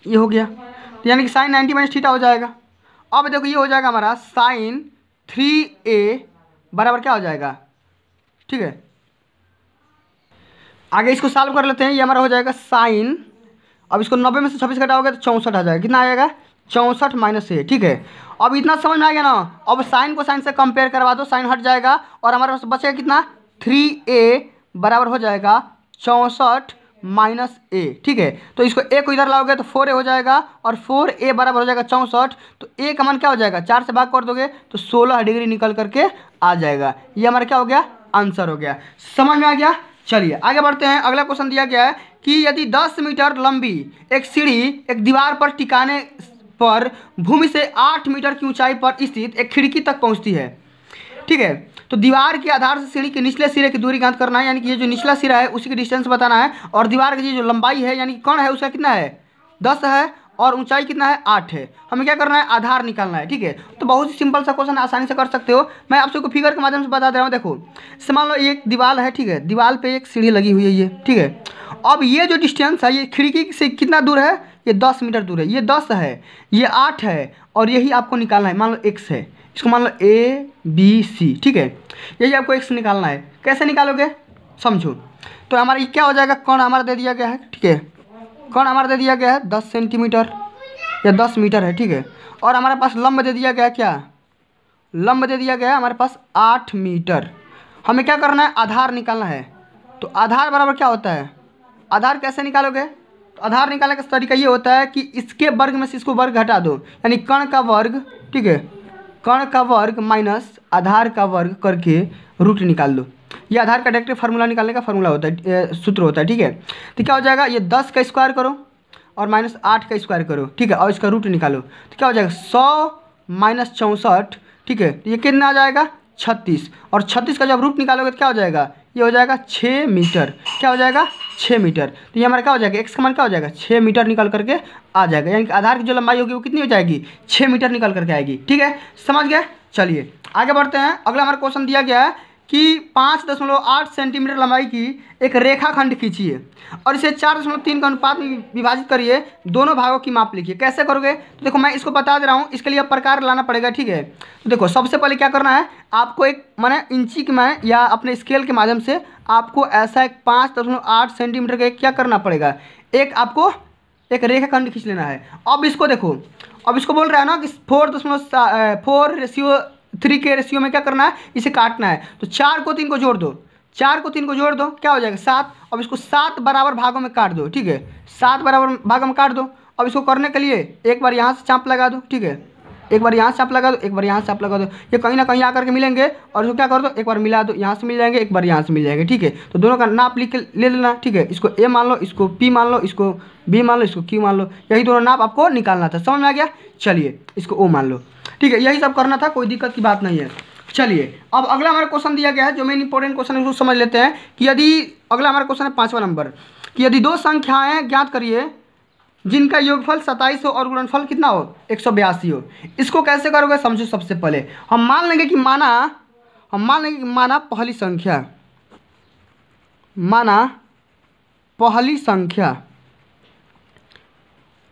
ये हो गया, यानी कि साइन 90 माइनस थीटा हो जाएगा। अब देखो ये हो जाएगा हमारा साइन 3a बराबर क्या हो जाएगा, ठीक है। आगे इसको सॉल्व कर लेते हैं। ये हमारा हो जाएगा साइन, अब इसको 90 में से 26 घटाओगे तो 64 आ जाएगा। कितना आएगा? 64 माइनस a, ठीक है। अब इतना समझ में आ गया ना। अब साइन को साइन से कंपेयर करवा दो, साइन हट जाएगा और हमारे पास बचेगा कितना? 3a बराबर हो जाएगा 64 माइनस a, ठीक है। तो इसको a को इधर लाओगे तो 4a हो जाएगा, और 4a बराबर हो जाएगा 64। तो a का मान क्या हो जाएगा? 4 से भाग कर दोगे तो 16 डिग्री निकल करके आ जाएगा। ये हमारा क्या हो गया? आंसर हो गया। समझ में आ गया? चलिए आगे बढ़ते हैं। अगला क्वेश्चन दिया गया है कि यदि 10 मीटर लंबी एक सीढ़ी एक दीवार पर टिकाने पर भूमि से 8 मीटर की ऊंचाई पर स्थित एक खिड़की तक पहुंचती है, ठीक है। तो दीवार के आधार से सीढ़ी के निचले सिरे की दूरी ज्ञात करना है, यानी कि ये जो निचला सिरा है उसी की डिस्टेंस बताना है, और दीवार की जो लंबाई है यानी कि कौन है उसका कितना है? 10 है, और ऊंचाई कितना है? 8 है। हमें क्या करना है? आधार निकालना है, ठीक है। तो बहुत ही सिंपल सा क्वेश्चन, आसानी से कर सकते हो। मैं आप सबको फिगर के माध्यम से बता दे रहा हूँ। देखो मान लो एक दीवार है, ठीक है। दीवार पे एक सीढ़ी लगी हुई है ये, ठीक है। अब ये जो डिस्टेंस है ये खिड़की से कितना दूर है? ये 10 मीटर दूर है। ये 10 है, ये 8 है, और यही आपको निकालना है। मान लो x है, इसको मान लो ABC, ठीक है। यही आपको x निकालना है। कैसे निकालोगे समझो। तो हमारा ये क्या हो जाएगा? कोण हमारा दे दिया गया है, ठीक है। कोण हमारा दे दिया गया है 10 सेंटीमीटर या 10 मीटर है, ठीक है। और हमारे पास लंब दे दिया गया है, क्या लंब दे दिया गया है हमारे पास? 8 मीटर। हमें क्या करना है? आधार निकालना है। तो आधार बराबर क्या होता है? आधार कैसे निकालोगे? तो आधार निकालने का तरीका ये होता है कि इसके वर्ग में से इसको वर्ग हटा दो, यानी कर्ण का वर्ग, ठीक है, कर्ण का वर्ग माइनस आधार का वर्ग करके रूट निकाल दो। ये आधार का डायरेक्ट फार्मूला निकालने का फार्मूला होता है, सूत्र होता है, ठीक है। तो क्या हो जाएगा, ये 10 का स्क्वायर करो और माइनस 8 का स्क्वायर करो, ठीक है, और इसका रूट निकालो। तो क्या हो जाएगा 100 माइनस 64, ठीक है, तो ये कितना आ जाएगा 36, और 36 का जब रूट निकालोगे तो क्या हो जाएगा, ये हो जाएगा 6 मीटर। क्या हो जाएगा 6 मीटर। तो ये हमारा क्या हो जाएगा, एक्स का मान क्या हो जाएगा 6 मीटर निकल करके आ जाएगा, यानी कि आधार की जो लंबाई होगी वो कितनी हो जाएगी 6 मीटर निकल करके आएगी, ठीक है, समझ गए। चलिए आगे बढ़ते हैं। अगला हमारा क्वेश्चन दिया गया है कि 5.8 सेंटीमीटर लंबाई की एक रेखाखंड खींचिए और इसे 4.3 का अनुपात में विभाजित करिए, दोनों भागों की माप लिखिए। कैसे करोगे, तो देखो मैं इसको बता दे रहा हूँ, इसके लिए अब प्रकार लाना पड़ेगा, ठीक है। तो देखो सबसे पहले क्या करना है, आपको एक माने इंची के में या अपने स्केल के माध्यम से आपको ऐसा एक 5.8 सेंटीमीटर का क्या करना पड़ेगा, एक आपको एक रेखाखंड खींच लेना है। अब इसको देखो, अब इसको बोल रहा है ना कि 4:3 के रेशियो में क्या करना है, इसे काटना है। तो 4 को 3 को जोड़ दो, 4 को 3 को जोड़ दो, क्या हो जाएगा 7। अब इसको 7 बराबर भागों में काट दो, ठीक है, 7 बराबर भागों में काट दो। अब इसको करने के लिए एक बार यहाँ से चाप लगा दो, ठीक है, एक बार यहाँ से चाप लगा दो, एक बार यहाँ से चाप लगा दो, ये कहीं ना कहीं आकर के मिलेंगे और इसको क्या कर दो, एक बार मिला दो, यहाँ से मिल जाएंगे, एक बार यहाँ से मिल जाएंगे, ठीक है। तो दोनों का नाप लिख के ले लेना, ठीक है, इसको ए मान लो, इसको पी मान लो, इसको बी मान लो, इसको क्यू मान लो, यही दोनों नाप आपको निकालना था, समझ में आ गया। चलिए इसको ओ मान लो, ठीक है, यही सब करना था, कोई दिक्कत की बात नहीं है। चलिए अब अगला हमारा क्वेश्चन दिया गया है, जो मेन इंपॉर्टेंट क्वेश्चन है उसको समझ लेते हैं कि यदि अगला हमारा क्वेश्चन है 5वां नंबर कि यदि दो संख्याएं ज्ञात करिए जिनका योगफल 27 हो और गुणनफल कितना हो 182 हो। इसको कैसे करोगे समझो। सबसे पहले हम मान लेंगे कि माना पहली संख्या,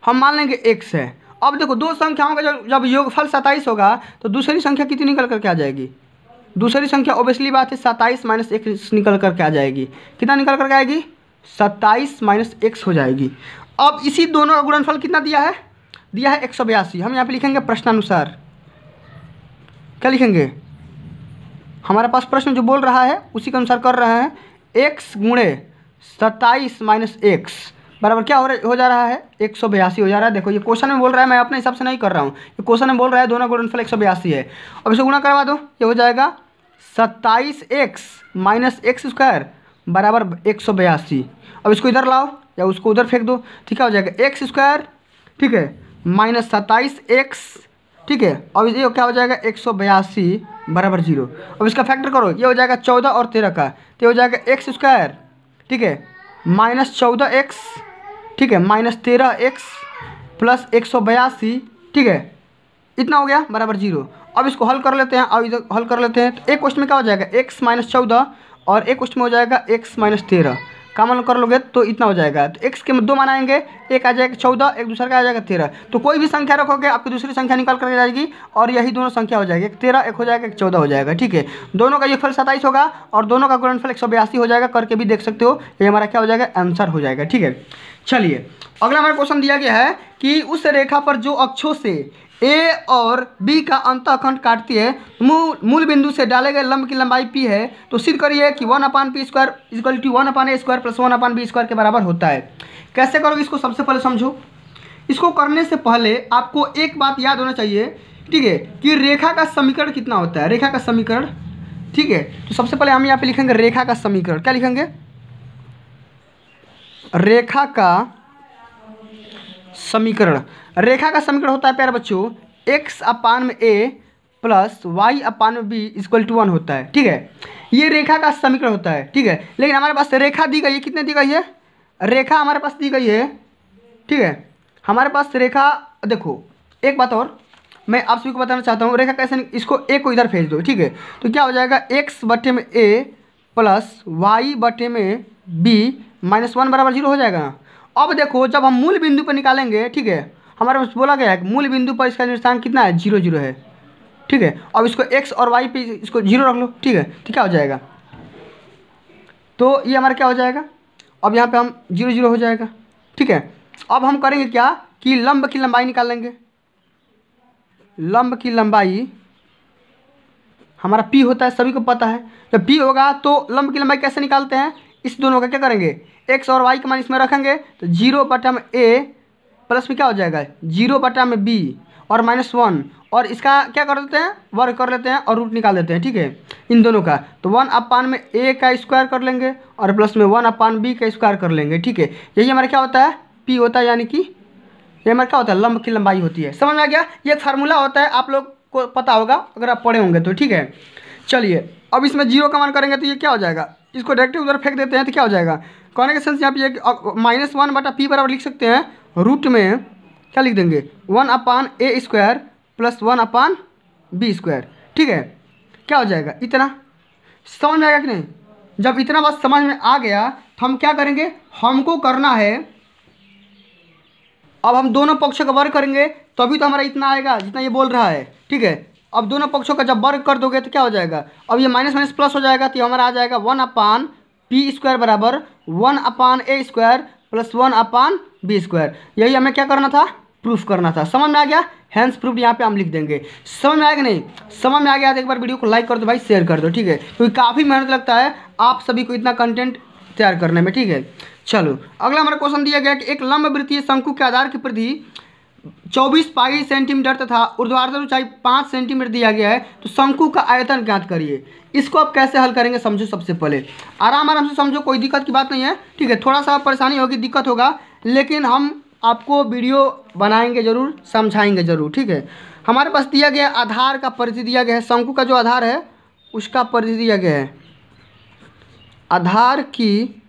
हम मान लेंगे x है। अब देखो दो संख्याओं का जब योगफल 27 होगा तो दूसरी संख्या कितनी निकल करके आ जाएगी, दूसरी संख्या ऑब्वियसली बात है 27 माइनस एक्स निकल करके आ जाएगी। कितना निकल करके आएगी 27 माइनस एक्स हो जाएगी। अब इसी दोनों का गुणनफल कितना दिया है 182। हम यहाँ पे लिखेंगे प्रश्नानुसार, क्या लिखेंगे, हमारे पास प्रश्न जो बोल रहा है उसी के अनुसार कर रहे हैं। x गुणे 27 माइनस एक्स बराबर क्या हो जा रहा है 182 हो जा रहा है। देखो ये क्वेश्चन में बोल रहा है, मैं अपने हिसाब से नहीं कर रहा हूँ, ये क्वेश्चन में बोल रहा है दोनों गुणनफल 182 है। अब इसे गुणा करवा दो, ये हो जाएगा 27x माइनस एक्स स्क्वायर बराबर 182। अब इसको इधर लाओ या उसको उधर फेंक दो, ठीक है, हो जाएगा एक्स स्क्वायर, ठीक है, माइनस 27x, ठीक है, अब ये क्या हो जाएगा 182 बराबर 0। अब इसका फैक्टर करो, ये हो जाएगा 14 और 13 का, तो हो जाएगा एक्स स्क्वायर, ठीक है, माइनस 14x, ठीक है, माइनस 13x प्लस 182, ठीक है, इतना हो गया बराबर 0। अब इसको हल कर लेते हैं, अब इधर हल कर लेते हैं। तो एक क्वेश्चन में क्या हो जाएगा x माइनस 14 और एक क्वेश्चन में हो जाएगा x माइनस 13, कामन कर लोगे तो इतना हो जाएगा। तो x के दो मान आएंगे, एक आ जाएगा 14, एक दूसरा का आ जाएगा 13। तो कोई भी संख्या रखोगे आपकी दूसरी संख्या निकल कर जाएगी और यही दोनों संख्या हो जाएगी, एक 13 एक हो जाएगा, एक 14 हो जाएगा, ठीक है। दोनों का योगफल 27 होगा और दोनों का गुणनफल 182 हो जाएगा, करके भी देख सकते हो, ये हमारा क्या हो जाएगा आंसर हो जाएगा, ठीक है। चलिए अगला हमारा क्वेश्चन दिया गया है कि उस रेखा पर जो अक्षों से ए और बी का अंतःखंड काटती है मूल बिंदु से डाले गए लंब की लंबाई p है, तो सिद्ध करिए कि 1/p² equal to 1/a² plus 1/b² के बराबर होता है। कैसे करोगे इसको सबसे पहले समझो। इसको करने से पहले आपको एक बात याद होना चाहिए, ठीक है, कि रेखा का समीकरण कितना होता है, रेखा का समीकरण, ठीक है। तो सबसे पहले हम यहाँ पे लिखेंगे रेखा का समीकरण, क्या लिखेंगे, रेखा का समीकरण। रेखा का समीकरण होता है प्यारे बच्चों x/a plus y/b equal to 1 होता है, ठीक है। ये रेखा का समीकरण होता है, ठीक है। लेकिन हमारे पास रेखा दी गई है, कितने दी गई है, रेखा हमारे पास दी गई है, ठीक है। हमारे पास रेखा, देखो एक बात और मैं आप सभी को बताना चाहता हूँ, रेखा कैसे, इसको a को इधर भेज दो, ठीक है। तो क्या हो जाएगा x/a प्लस y/b माइनस 1 बराबर 0 हो जाएगा ना। अब देखो जब हम मूल बिंदु पर निकालेंगे, ठीक है, हमारे पास बोला गया है कि मूल बिंदु पर इसका निशान कितना है 0 0 है, ठीक है। अब इसको x और y पे इसको 0 रख लो, ठीक है, तो क्या हो जाएगा, तो ये हमारा क्या हो जाएगा, अब यहाँ पे हम 0 0 हो जाएगा, ठीक है। अब हम करेंगे क्या कि लंब की लंबाई निकाल लेंगे। लंब की लंबाई हमारा p होता है, सभी को पता है। जब p होगा तो लंब की लंबाई कैसे निकालते हैं, इस दोनों का क्या करेंगे एक्स और वाई का मान इसमें रखेंगे तो 0/a प्लस में क्या हो जाएगा 0/b और -1, और इसका क्या कर देते हैं वर्ग कर लेते हैं और रूट निकाल देते हैं, ठीक है, इन दोनों का। तो 1/a का स्क्वायर कर लेंगे और प्लस में 1/b का स्क्वायर कर लेंगे, ठीक है। यही हमारा क्या होता है p होता है, यानी कि ये हमारा क्या होता है लंब की लंबाई होती है। समझ में आ गया? ये एक फार्मूला होता है, आप लोग को पता होगा अगर आप पढ़े होंगे तो, ठीक है। चलिए अब इसमें 0 का मान करेंगे तो ये क्या हो जाएगा, इसको डायरेक्ट उधर फेंक देते हैं तो क्या हो जाएगा, कहने के सेंस यहाँ पे -1/p बराबर लिख सकते हैं, रूट में क्या लिख देंगे 1/a² प्लस 1/b², ठीक है। क्या हो जाएगा इतना, समझ में आएगा कि नहीं? जब इतना बात समझ में आ गया तो हम क्या करेंगे, हमको करना है अब हम दोनों पक्षों का वर्ग करेंगे तभी तो हमारा इतना आएगा जितना ये बोल रहा है, ठीक है। अब दोनों पक्षों का जब वर्ग कर दोगे तो क्या हो जाएगा, अब ये माइनस माइनस प्लस हो जाएगा तो हमारा आ जाएगा 1/p² बराबर 1/a² प्लस 1/b²। यही हमें क्या करना था, प्रूफ करना था। समझ में आ गया? हैंस प्रूफ यहाँ पे हम लिख देंगे। समझ में आएगा नहीं? समझ में आ गया तो एक बार वीडियो को लाइक कर दो भाई, शेयर कर दो, ठीक है, क्योंकि काफ़ी मेहनत लगता है आप सभी को इतना कंटेंट तैयार करने में, ठीक है। चलो अगला हमारा क्वेश्चन दिया गया कि एक लंबवृत्तीय शंकु के आधार की परिधि 24 पाई सेंटीमीटर तथा ऊर्ध्वाधर ऊंचाई 5 सेंटीमीटर दिया गया है, तो शंकु का आयतन ज्ञात करिए। इसको आप कैसे हल करेंगे समझो। सबसे पहले आराम से समझो, कोई दिक्कत की बात नहीं है, ठीक है। थोड़ा सा परेशानी होगी, दिक्कत होगा, लेकिन हम आपको वीडियो बनाएंगे जरूर, समझाएंगे जरूर, ठीक है। हमारे पास दिया गया आधार का परिधि दिया गया है, शंकु का जो आधार है उसका परिधि दिया गया है, आधार की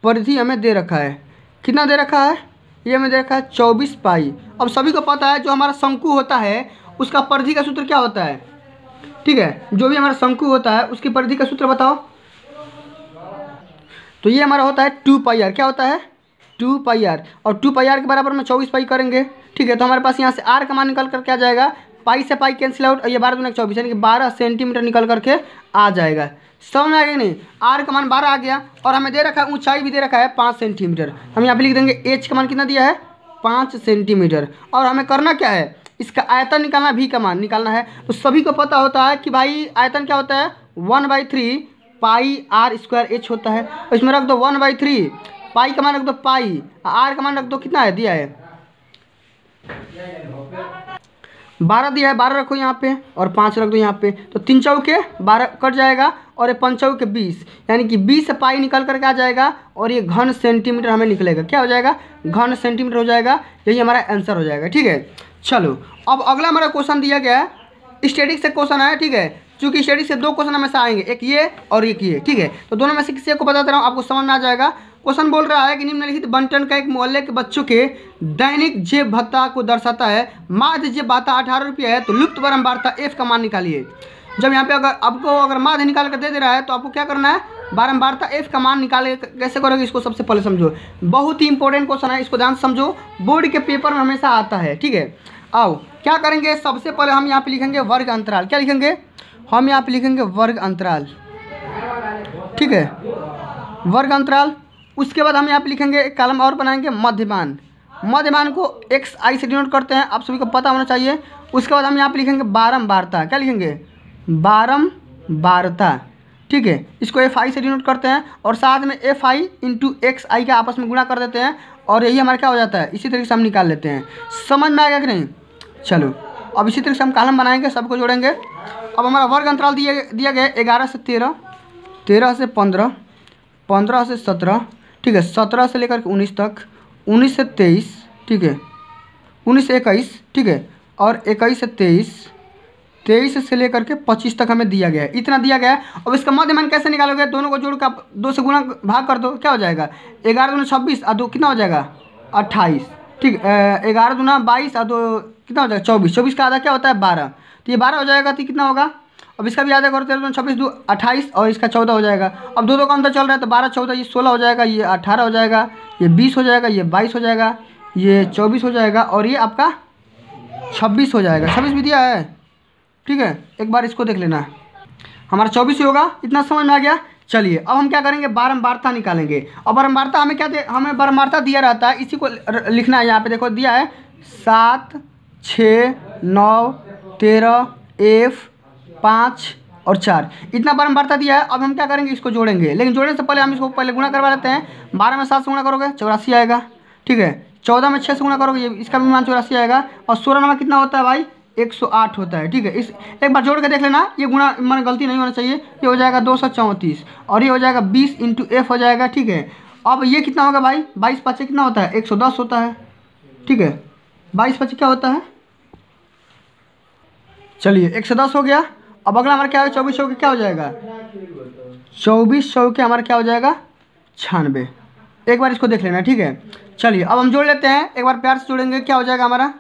परिधि हमें दे रखा है। कितना दे रखा है, ये हमें दे रखा है 24 पाई। अब सभी को पता है जो हमारा शंकु होता है उसका परिधि का सूत्र क्या होता है, ठीक है। जो भी हमारा शंकु होता है उसकी परिधि का सूत्र बताओ। तो ये हमारा होता है 2πr। क्या होता है 2πr, और 2πr के बराबर में 24 पाई करेंगे, ठीक है। तो हमारे पास यहाँ से r का मान निकल कर क्या जाएगा, पाई से पाई कैंसिल आउट, और ये 12 दूनी 24 यानी कि 12 सेंटीमीटर निकल करके आ जाएगा। समझ में आ गया नहीं? r का मान 12 आ गया, और हमें दे रखा है ऊंचाई भी दे रखा है 5 सेंटीमीटर। हम यहाँ पे लिख देंगे h का मान कितना दिया है 5 सेंटीमीटर, और हमें करना क्या है, इसका आयतन निकालना, v का मान निकालना है। तो सभी को पता होता है कि भाई आयतन क्या होता है 1/3 पाई r² h होता है। और इसमें रख दो 1/3 पाई का मान रख दो पाई, r का मान रख दो कितना है दिया है 12 दिया है, 12 रखो यहाँ पे, और 5 रख दो यहाँ पे। तो 3 चौके 12 कट जाएगा, और ये 5 चौके 20, यानी कि 20 पाई निकल करके आ जाएगा, और ये घन सेंटीमीटर हमें निकलेगा। क्या हो जाएगा, घन सेंटीमीटर हो जाएगा। यही हमारा आंसर हो जाएगा, ठीक है। चलो अब अगला हमारा क्वेश्चन दिया गया है, स्टैटिक से क्वेश्चन है, ठीक है। चूँकि स्टैटिक से 2 क्वेश्चन हमेशा आएंगे, एक ये और एक ये, ठीक है। तो दोनों में से किसी को बता दे रहा हूँ, आपको समझ में आ जाएगा। क्वेश्चन बोल रहा है कि निम्नलिखित बंटन का एक मोहल्ले के बच्चों के दैनिक जेब भत्ता को दर्शाता है। माध्य जेब भत्ता 18 रुपये है, तो लुप्त बारंबारता f का मान निकालिए। जब यहाँ पे अगर माध्य निकाल कर दे दे रहा है तो आपको क्या करना है, बारंबारता f का मान निकाले। कैसे करोगे इसको सबसे पहले समझो, बहुत ही इंपॉर्टेंट क्वेश्चन है, इसको ध्यान से समझो, बोर्ड के पेपर में हमेशा आता है, ठीक है। आओ क्या करेंगे, सबसे पहले हम यहाँ पे लिखेंगे वर्ग अंतराल। क्या लिखेंगे, हम यहाँ पे लिखेंगे वर्ग अंतराल, ठीक है, वर्ग अंतराल। उसके बाद हम यहाँ पे लिखेंगे एक कॉलम और बनाएंगे मध्यमान। मध्यमान को xi से डिनोट करते हैं, आप सभी को पता होना चाहिए। उसके बाद हम यहाँ पे लिखेंगे बारंबारता। क्या लिखेंगे, बारंबारता, ठीक है। इसको fi से डिनोट करते हैं, और साथ में fi इंटू xi का आपस में गुणा कर देते हैं, और यही हमारा क्या हो जाता है, इसी तरीके से हम निकाल लेते हैं। समझ में आएगा कि नहीं? चलो अब इसी तरीके से हम कॉलम बनाएंगे, सबको जोड़ेंगे। अब हमारा वर्ग अंतराल दिया गया 11 से 13, 13 से 15, 15 से 17, ठीक है, 17 से लेकर के 19 तक, 19 से 23, ठीक है, 19 से 21, ठीक है, और 21 से 23, 23 से लेकर के 25 तक हमें दिया गया है। इतना दिया गया है। अब इसका मध्यमान कैसे निकालोगे, दोनों को जोड़ कर 2 से गुणा भाग कर दो, क्या हो जाएगा 11 दूना 26 और 2 कितना हो जाएगा 28, ठीक, 11 दूना 22 और 2 कितना हो जाएगा 24, 24 का आधा क्या होता है 12, तो ये 12 हो जाएगा, तो कितना होगा, अब इसका भी आधा करो, 13 26 2 28, और इसका 14 हो जाएगा। अब दो का अंतर चल रहा है, तो 12 14 ये 16 हो जाएगा, ये 18 हो जाएगा, ये 20 हो जाएगा, ये 22 हो जाएगा, ये 24 हो जाएगा, और ये आपका 26 हो जाएगा। 26 भी दिया है, ठीक है, एक बार इसको देख लेना, हमारा 24 ही होगा। इतना समझ में आ गया। चलिए अब हम क्या करेंगे, बारंबारता निकालेंगे। और बारंबारता हमें क्या हमें बारंबारता दिया रहता है, इसी को लिखना है। यहाँ पे देखो दिया है 7 6 9 13 F 5 और 4 इतना बार में बढ़ता दिया है। अब हम क्या करेंगे, इसको जोड़ेंगे, लेकिन जोड़ने से पहले हम इसको पहले गुणा करवा लेते हैं। 12 में 7 से गुणा करोगे 84 आएगा, ठीक है। 14 में 6 से गुणा करोगे, ये इसका भी मान 84 आएगा। और 16 में कितना होता है भाई, 108 होता है, ठीक है। इस एक बार जोड़ के देख लेना, ये गुणा मान गलती नहीं होना चाहिए। ये हो जाएगा 234 और ये हो जाएगा 20 इंटू एफ हो जाएगा, ठीक है। अब ये कितना होगा भाई, 22 5 कितना होता है, 110 होता है, ठीक है। 22 5 क्या होता है, चलिए 110 हो गया। अब अगला हमारा क्या होगा, 24 के क्या हो जाएगा, 24 के हमारा क्या हो जाएगा 96। एक बार इसको देख लेना, ठीक है। चलिए अब हम जोड़ लेते हैं, एक बार प्यार से जोड़ेंगे, क्या हो जाएगा हमारा।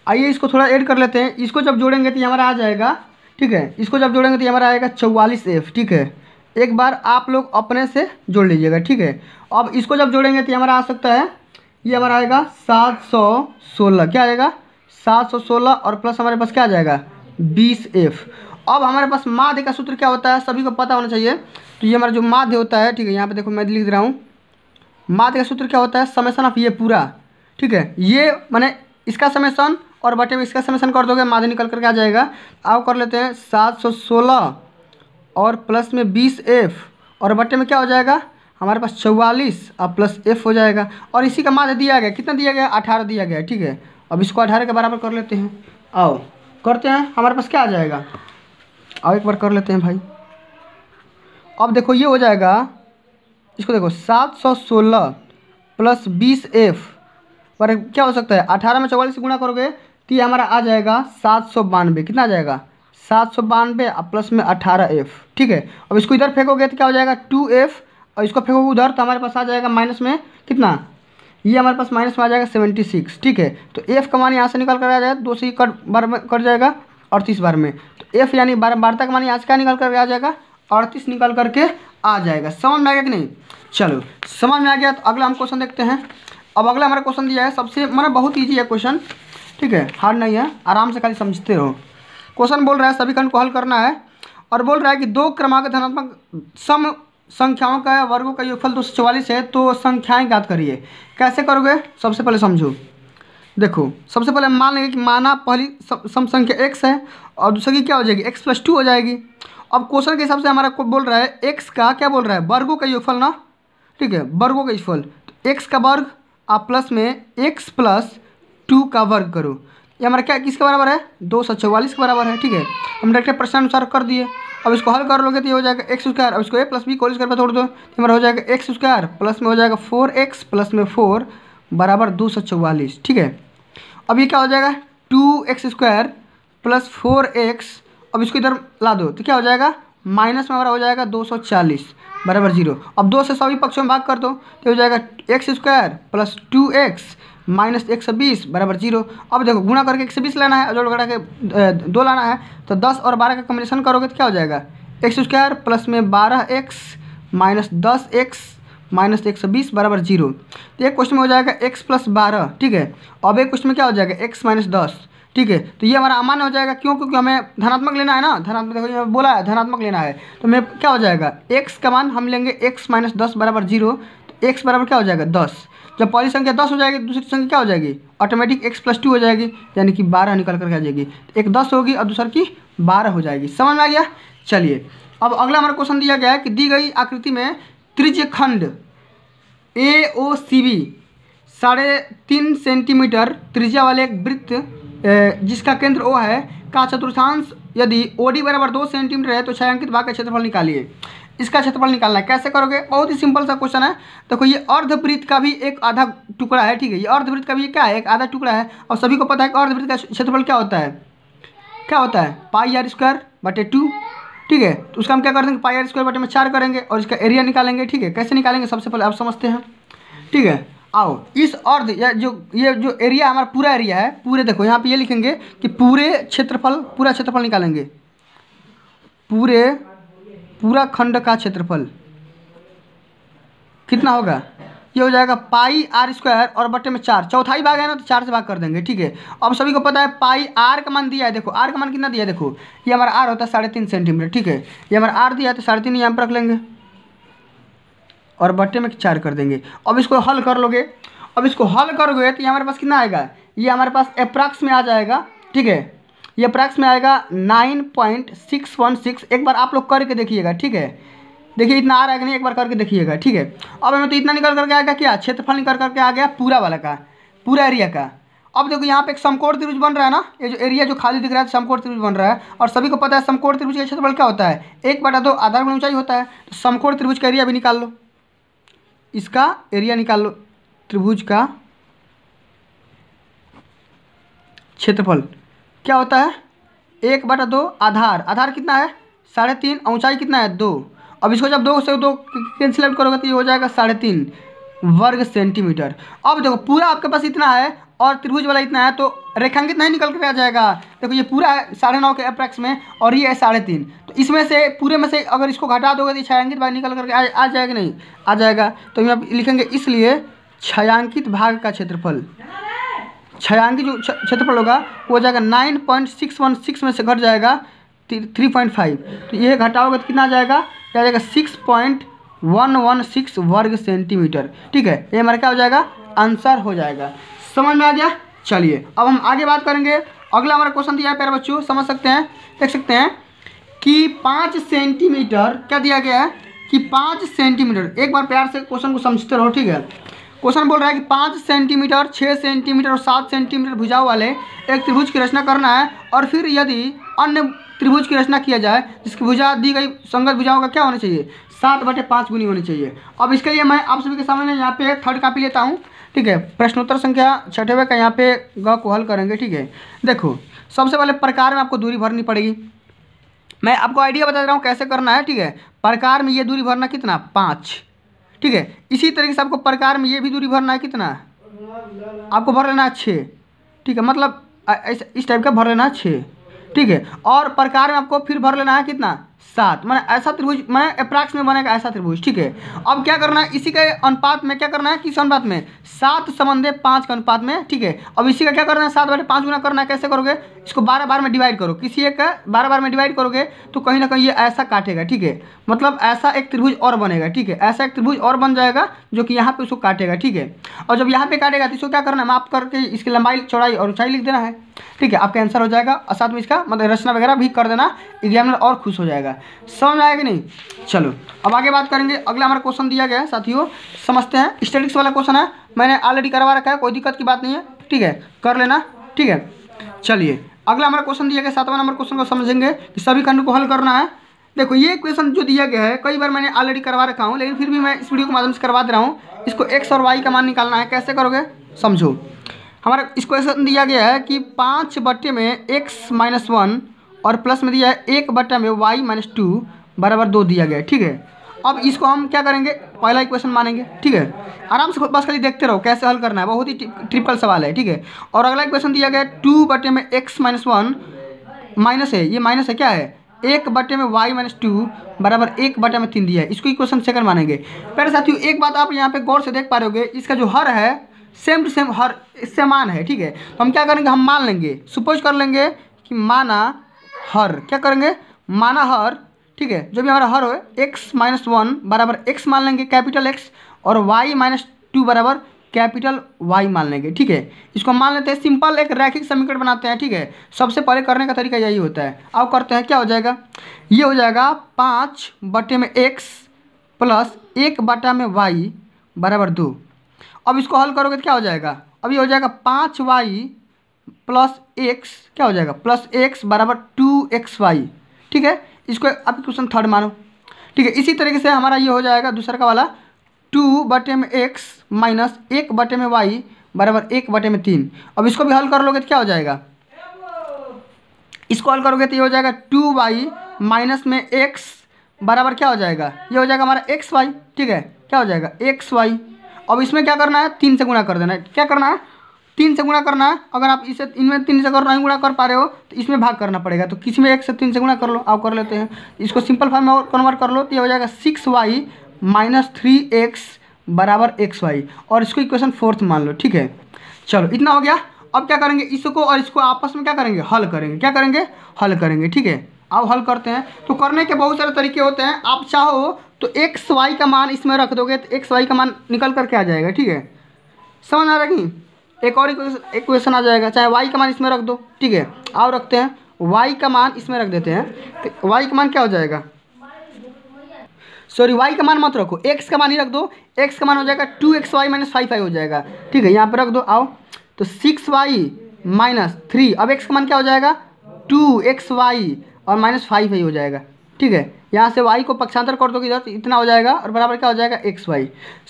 आइए इसको थोड़ा ऐड कर लेते हैं। इसको जब जोड़ेंगे तो ये हमारा आ जाएगा, ठीक है। इसको जब जोड़ेंगे तो ये हमारा आएगा 44F, ठीक है। एक बार आप लोग अपने से जोड़ लीजिएगा, ठीक है। अब इसको जब जोड़ेंगे तो ये हमारा आ सकता है, ये हमारा आएगा 716, क्या आएगा 716 और प्लस हमारे पास क्या आ जाएगा 20F। अब हमारे पास माध्य का सूत्र क्या होता है, सभी को पता होना चाहिए। तो ये हमारा जो माध्य होता है, ठीक है, यहाँ पे देखो मैं लिख दे रहा हूँ। माध्य का सूत्र क्या होता है, समेशन ऑफ ये पूरा, ठीक है। ये माने इसका समेशन और बटे में इसका समेशन कर दोगे, माध्य निकल करके आ जाएगा। आओ कर लेते हैं 716 और प्लस में 20F और बटे में क्या हो जाएगा हमारे पास 44 और प्लस F हो जाएगा। और इसी का माध्य दिया गया, कितना दिया गया 18 दिया गया, ठीक है। अब इसको 18 के बराबर कर लेते हैं। आओ करते हैं, हमारे पास क्या आ जाएगा, आओ एक बार कर लेते हैं भाई। अब देखो ये हो जाएगा, इसको देखो 716 प्लस 20F पर क्या हो सकता है, 18 में 44 से गुणा करोगे तो ये हमारा आ जाएगा 792, कितना आ जाएगा 792 और प्लस में 18F, ठीक है। अब इसको इधर फेंकोगे तो क्या हो जाएगा 2F और इसको फेंकोगे उधर तो हमारे पास आ जाएगा माइनस में कितना, ये हमारे पास माइनस में आ जाएगा 76, ठीक है। तो F का मान यहाँ से निकल कर आ जाएगा, 2 से कट बार में कट जाएगा 38 बार में। तो F यानी वार्ता का मान यहाँ से क्या निकल कर आ जाएगा 38 निकल करके आ जाएगा। समझ में आ गया कि नहीं, चलो समझ में आ गया। तो अगला हम क्वेश्चन देखते हैं। अब अगला हमारा क्वेश्चन दिया है, सबसे मैंने बहुत ईजी है क्वेश्चन, ठीक है, हार्ड नहीं है, आराम से खाली समझते रहो। क्वेश्चन बोल रहा है सभी खंड को हल करना है और बोल रहा है कि दो क्रमांक धनात्मक सम संख्याओं का वर्गों का योगफल 244 है, तो संख्याएं ज्ञात करिए। कैसे करोगे, सबसे पहले समझो। देखो सबसे पहले मान लेंगे कि माना पहली सम संख्या x है और दूसरी की क्या हो जाएगी x + 2 हो जाएगी। अब क्वेश्चन के हिसाब से हमारा को बोल रहा है x का क्या बोल रहा है, वर्गों का योगफल ना, ठीक है, वर्गों का योगफल। तो x का वर्ग आप प्लस में x + 2 का वर्ग करो, ये हमारा क्या किसके बराबर है 244 के बराबर है, ठीक है। हम डायरेक्ट प्रश्न अनुसार कर दिए। अब इसको हल कर लोगे तो ये हो जाएगा x², अब इसको a + b होल स्क्वायर पर तोड़ दो तो हमारा हो जाएगा x² प्लस में हो जाएगा 4x प्लस में 4 बराबर 244, ठीक है। अब ये क्या हो जाएगा 2x² प्लस 4x, अब इसको इधर ला दो तो क्या हो जाएगा माइनस में हमारा हो जाएगा 240 बराबर 0। अब 2 से सभी पक्षों में भाग कर दो तो हो जाएगा x² प्लस 2x माइनस 120 बराबर 0। अब देखो गुणा करके 120 लाना है और जोड़ घटा के 2 लाना है, तो 10 और 12 का कॉम्बिनेशन करोगे तो क्या हो जाएगा x² प्लस में 12x माइनस 10x माइनस 120 बराबर 0। तो एक क्वेश्चन में हो जाएगा x + 12, ठीक है। अब एक क्वेश्चन में क्या हो जाएगा x - 10, ठीक है। तो ये हमारा अमान्य हो जाएगा, क्यों, क्योंकि हमें धनात्मक लेना है ना, धनात्मक देखो ये बोला है धनात्मक लेना है। तो मैं क्या हो जाएगा x का मान हम लेंगे x - 10 बराबर 0, तो x बराबर क्या हो जाएगा 10। जब पहली संख्या 10 हो जाएगी दूसरी संख्या क्या हो जाएगी ऑटोमेटिक x + 2 हो जाएगी, यानी कि 12 निकल कर आ जाएगी। एक 10 होगी और दूसरी की 12 हो जाएगी। समझ में आ गया। चलिए अब अगला हमारा क्वेश्चन दिया गया है कि दी गई आकृति में त्रिज्य खंड AOCB 3.5 सेंटीमीटर त्रिज्या वाले एक वृत्त जिसका केंद्र O है का चतुर्थांश यदि OD बराबर 2 सेंटीमीटर है तो छायांकित भाग का क्षेत्रफल निकालिए। इसका क्षेत्रफल निकालना है, कैसे करोगे, बहुत ही सिंपल सा क्वेश्चन है। देखो ये अर्धवृत्त का भी एक आधा टुकड़ा है, ठीक है, ये अर्धवृत्त का भी क्या है एक आधा टुकड़ा है। और सभी को पता है कि अर्धवृत्त का क्षेत्रफल क्या होता है, क्या होता है πr²/2, ठीक है। तो उसका हम क्या कर देंगे πr² में 4 करेंगे और इसका एरिया निकालेंगे, ठीक है। कैसे निकालेंगे सबसे पहले आप समझते हैं, ठीक है। आओ इस अर्ध या ये जो एरिया हमारा पूरा एरिया है, पूरे देखो यहाँ पे ये लिखेंगे कि पूरा क्षेत्रफल निकालेंगे, पूरा खंड का क्षेत्रफल कितना होगा, ये हो जाएगा πr² और बटे में 4, चौथाई भाग है ना तो 4 से भाग कर देंगे, ठीक है। अब सभी को पता है πr का मान दिया है, देखो r का मान कितना दिया है, देखो ये हमारा r होता है 3.5 सेंटीमीटर, ठीक है। ये हमारा r दिया है तो 3.5 यहाँ पर रख लेंगे और बटे में 4 कर देंगे। अब इसको हल कर लोगे, अब इसको हल करोगे तो ये हमारे पास कितना आएगा, ये हमारे पास अप्रॉक्स में आ जाएगा, ठीक है। ये अप्रैक्स में आएगा 9.616। एक बार आप लोग करके देखिएगा, ठीक है। देखिए इतना आ रहा है कि नहीं, एक बार करके देखिएगा, ठीक है। अब हमें तो इतना निकल करके आएगा क्या, क्षेत्रफल निकल करके आ गया पूरा वाला का, पूरा एरिया का। अब देखो यहाँ पे एक समकोण त्रिभुज बन रहा है ना, ये जो एरिया जो खाली दिख रहा है समकोण त्रिभुज बन रहा है। और सभी को पता है समकोण त्रिभुज का क्षेत्रफल क्या होता है, 1/2 आधार गुणा ऊंचाई होता है। तो समकोण त्रिभुज का एरिया भी निकाल लो, इसका एरिया निकाल लो, त्रिभुज का क्षेत्रफल क्या होता है 1/2 आधार, आधार कितना है 3.5, ऊंचाई कितना है 2। अब इसको जब 2 से 2 कैंसिल आउट करोगे तो ये हो जाएगा 3.5 वर्ग सेंटीमीटर। अब देखो पूरा आपके पास इतना है और त्रिभुज वाला इतना है, तो रेखांकित नहीं निकल कर आ जाएगा। देखो ये पूरा है 9.5 के अप्रैक्स में और ये है 3.5, तो इसमें से पूरे में से अगर इसको घटा दोगे तो छायांकित भाग निकल करके आ जाएगा, नहीं आ जाएगा। तो हम लिखेंगे इसलिए छायांकित भाग का क्षेत्रफल, छायांकित जो क्षेत्रफल होगा वो हो जाएगा 9.616 में से घट जाएगा 3.5, तो ये घटाओगे तो कितना आ जाएगा, 6.116 वर्ग सेंटीमीटर, ठीक है। ये हमारा क्या हो जाएगा, आंसर हो जाएगा। समझ में आ गया। चलिए अब हम आगे बात करेंगे। अगला हमारा क्वेश्चन दिया है प्यारे बच्चों, समझ सकते हैं, देख सकते हैं कि 5 सेंटीमीटर क्या दिया गया है कि 5 सेंटीमीटर, एक बार प्यार से क्वेश्चन को समझते रहो, ठीक है। क्वेश्चन बोल रहा है कि 5 सेंटीमीटर, 6 सेंटीमीटर और 7 सेंटीमीटर भुजाओं वाले एक त्रिभुज की रचना करना है। और फिर यदि अन्य त्रिभुज की रचना किया जाए जिसकी भुजा दी गई संगत भुजाओं का क्या होना चाहिए, 7/5 गुनी होनी चाहिए। अब इसके लिए मैं आप सभी के सामने यहाँ पे थर्ड कॉपी लेता हूँ, ठीक है। प्रश्नोत्तर संख्या 6वें का यहाँ पे ग को हल करेंगे, ठीक है। देखो सबसे पहले प्रकार में आपको दूरी भरनी पड़ेगी। मैं आपको आइडिया बता रहा हूँ कैसे करना है, ठीक है। प्रकार में ये दूरी भरना कितना, 5, ठीक है। इसी तरीके से आपको प्रकार में ये भी दूरी भरना है कितना, आपको भर लेना है 6, ठीक है। मतलब इस टाइप का भर लेना है 6, ठीक है। और प्रकार में आपको फिर भर लेना है कितना, 7, मैंने ऐसा त्रिभुज, मैंने अप्रैक्स में बनेगा ऐसा त्रिभुज, ठीक है। अब क्या करना है, इसी के अनुपात में क्या करना है, किस अनुपात में, 7:5 के अनुपात में, ठीक है। अब इसी का क्या करना है, 7/5 गुना करना है। कैसे करोगे, इसको 12 बार में डिवाइड करो, किसी एक का 12 बार में डिवाइड करोगे तो कहीं ना कहीं ये ऐसा काटेगा, ठीक है। मतलब ऐसा एक त्रिभुज और बनेगा, ठीक है। ऐसा एक त्रिभुज और बन जाएगा जो कि यहाँ पे उसको काटेगा, ठीक है। और जब यहाँ पे काटेगा तो इसको क्या करना है, माप करके इसकी लंबाई, चौड़ाई और ऊंचाई लिख देना है, ठीक है। आपका आंसर हो जाएगा। और साथ में इसका मतलब रचना वगैरह भी कर देना, एग्जामिनर और खुश हो जाएगा। समझ आएगा नहीं। चलो अब आगे बात करेंगे। अगला हमारा क्वेश्चन दिया गया है साथियों, समझते हैं। स्टैटिक्स वाला क्वेश्चन है, मैंने ऑलरेडी करवा रखा है, कोई दिक्कत की बात नहीं है, ठीक है, कर लेना, ठीक है। चलिए अगला हमारा क्वेश्चन दिया गया 7वां नंबर क्वेश्चन को समझेंगे कि सभी खंड को हल करना है। देखो ये क्वेश्चन जो दिया गया है कई बार मैंने ऑलरेडी करवा रखा हूँ, लेकिन फिर भी मैं इस वीडियो के माध्यम से करवा दे रहा हूँ। इसको x और y का मान निकालना है। कैसे करोगे समझो। हमारा इस क्वेश्चन दिया गया है कि 5 में x-1 और प्लस में दिया है 1 में y-2 बराबर 2 दिया गया है, ठीक है। अब इसको हम क्या करेंगे, पहला इक्वेशन मानेंगे, ठीक है। आराम से बस खाली देखते रहो कैसे हल करना है, बहुत ही ट्रिपल सवाल है, ठीक है। और अगला इक्वेशन दिया गया है 2 में x-1 माइनस है, ये माइनस है, क्या है 1 में y-2 बराबर 1/3 दिया है। इसको इक्वेशन सेकंड मानेंगे। पहले साथियों एक बात आप यहाँ पे गौर से देख पा रहे होगे, इसका जो हर है सेम टू सेम हर इससे मान है, ठीक है। तो हम क्या करेंगे, हम मान लेंगे, सुपोज कर लेंगे कि माना हर, क्या करेंगे, माना हर, ठीक है। जो भी हमारा हर हो x-1 बराबर x मान लेंगे कैपिटल X और y-2 बराबर कैपिटल Y मान लेंगे, ठीक है। इसको मान लेते हैं, सिंपल एक रैखिक समीकरण बनाते हैं, ठीक है। सबसे पहले करने का तरीका यही होता है। अब करते हैं, क्या हो जाएगा, ये हो जाएगा 5 में x प्लस 1 में y बराबर 2। अब इसको हल करोगे तो क्या हो जाएगा, अब ये हो जाएगा 5y प्लस x, क्या हो जाएगा, प्लस x बराबर 2xy, ठीक है। इसको आप क्वेश्चन थर्ड मानो, ठीक है। इसी तरीके से हमारा ये हो जाएगा दूसरा का वाला 2 में x माइनस 1 में y बराबर 1/3। अब इसको भी हल कर लोगे तो क्या हो जाएगा, इसको हल करोगे तो ये हो जाएगा 2y माइनस में x बराबर क्या हो जाएगा, ये हो जाएगा हमारा xy, ठीक है। क्या हो जाएगा xy। अब इसमें क्या करना है, 3 से गुणा कर देना है। क्या करना है, 3 से गुणा करना है। अगर आप इसे इनमें 3 से नहीं गुणा कर पा रहे हो तो इसमें भाग करना पड़ेगा। तो किसी में 1 से 3 से गुणा कर लो, आप कर लेते हैं। इसको सिंपल फॉर्म में कन्वर्ट कर लो तो ये हो जाएगा 6y माइनस 3x बराबर xy। और इसको इक्वेशन 4th मान लो, ठीक है। चलो इतना हो गया। अब क्या करेंगे, इसको और इसको आपस में क्या करेंगे, हल करेंगे। क्या करेंगे, हल करेंगे, ठीक है। अब हल करते हैं। तो करने के बहुत सारे तरीके होते हैं। आप चाहो तो एक्स वाई का मान इसमें रख दोगे तो एक्स वाई का मान निकल करके आ जाएगा, ठीक है। समझ आ रहा है कि एक और इक्वेशन आ जाएगा, चाहे वाई का मान इसमें रख दो, ठीक है। आओ रखते हैं। वाई का मान इसमें रख देते हैं, तो वाई का मान क्या हो जाएगा, सॉरी वाई का मान मत रखो, एक्स का मान ही रख दो। एक्स का मान हो जाएगा 2xy माइनस 5y हो जाएगा, ठीक है, यहाँ पर रख दो। आओ तो 6y माइनस 3, अब एक्स का मान क्या हो जाएगा 2xy और माइनस 5y हो जाएगा, ठीक है। यहाँ से y को पक्षांतर कर दो इधर तो इतना हो जाएगा और बराबर क्या हो जाएगा xy।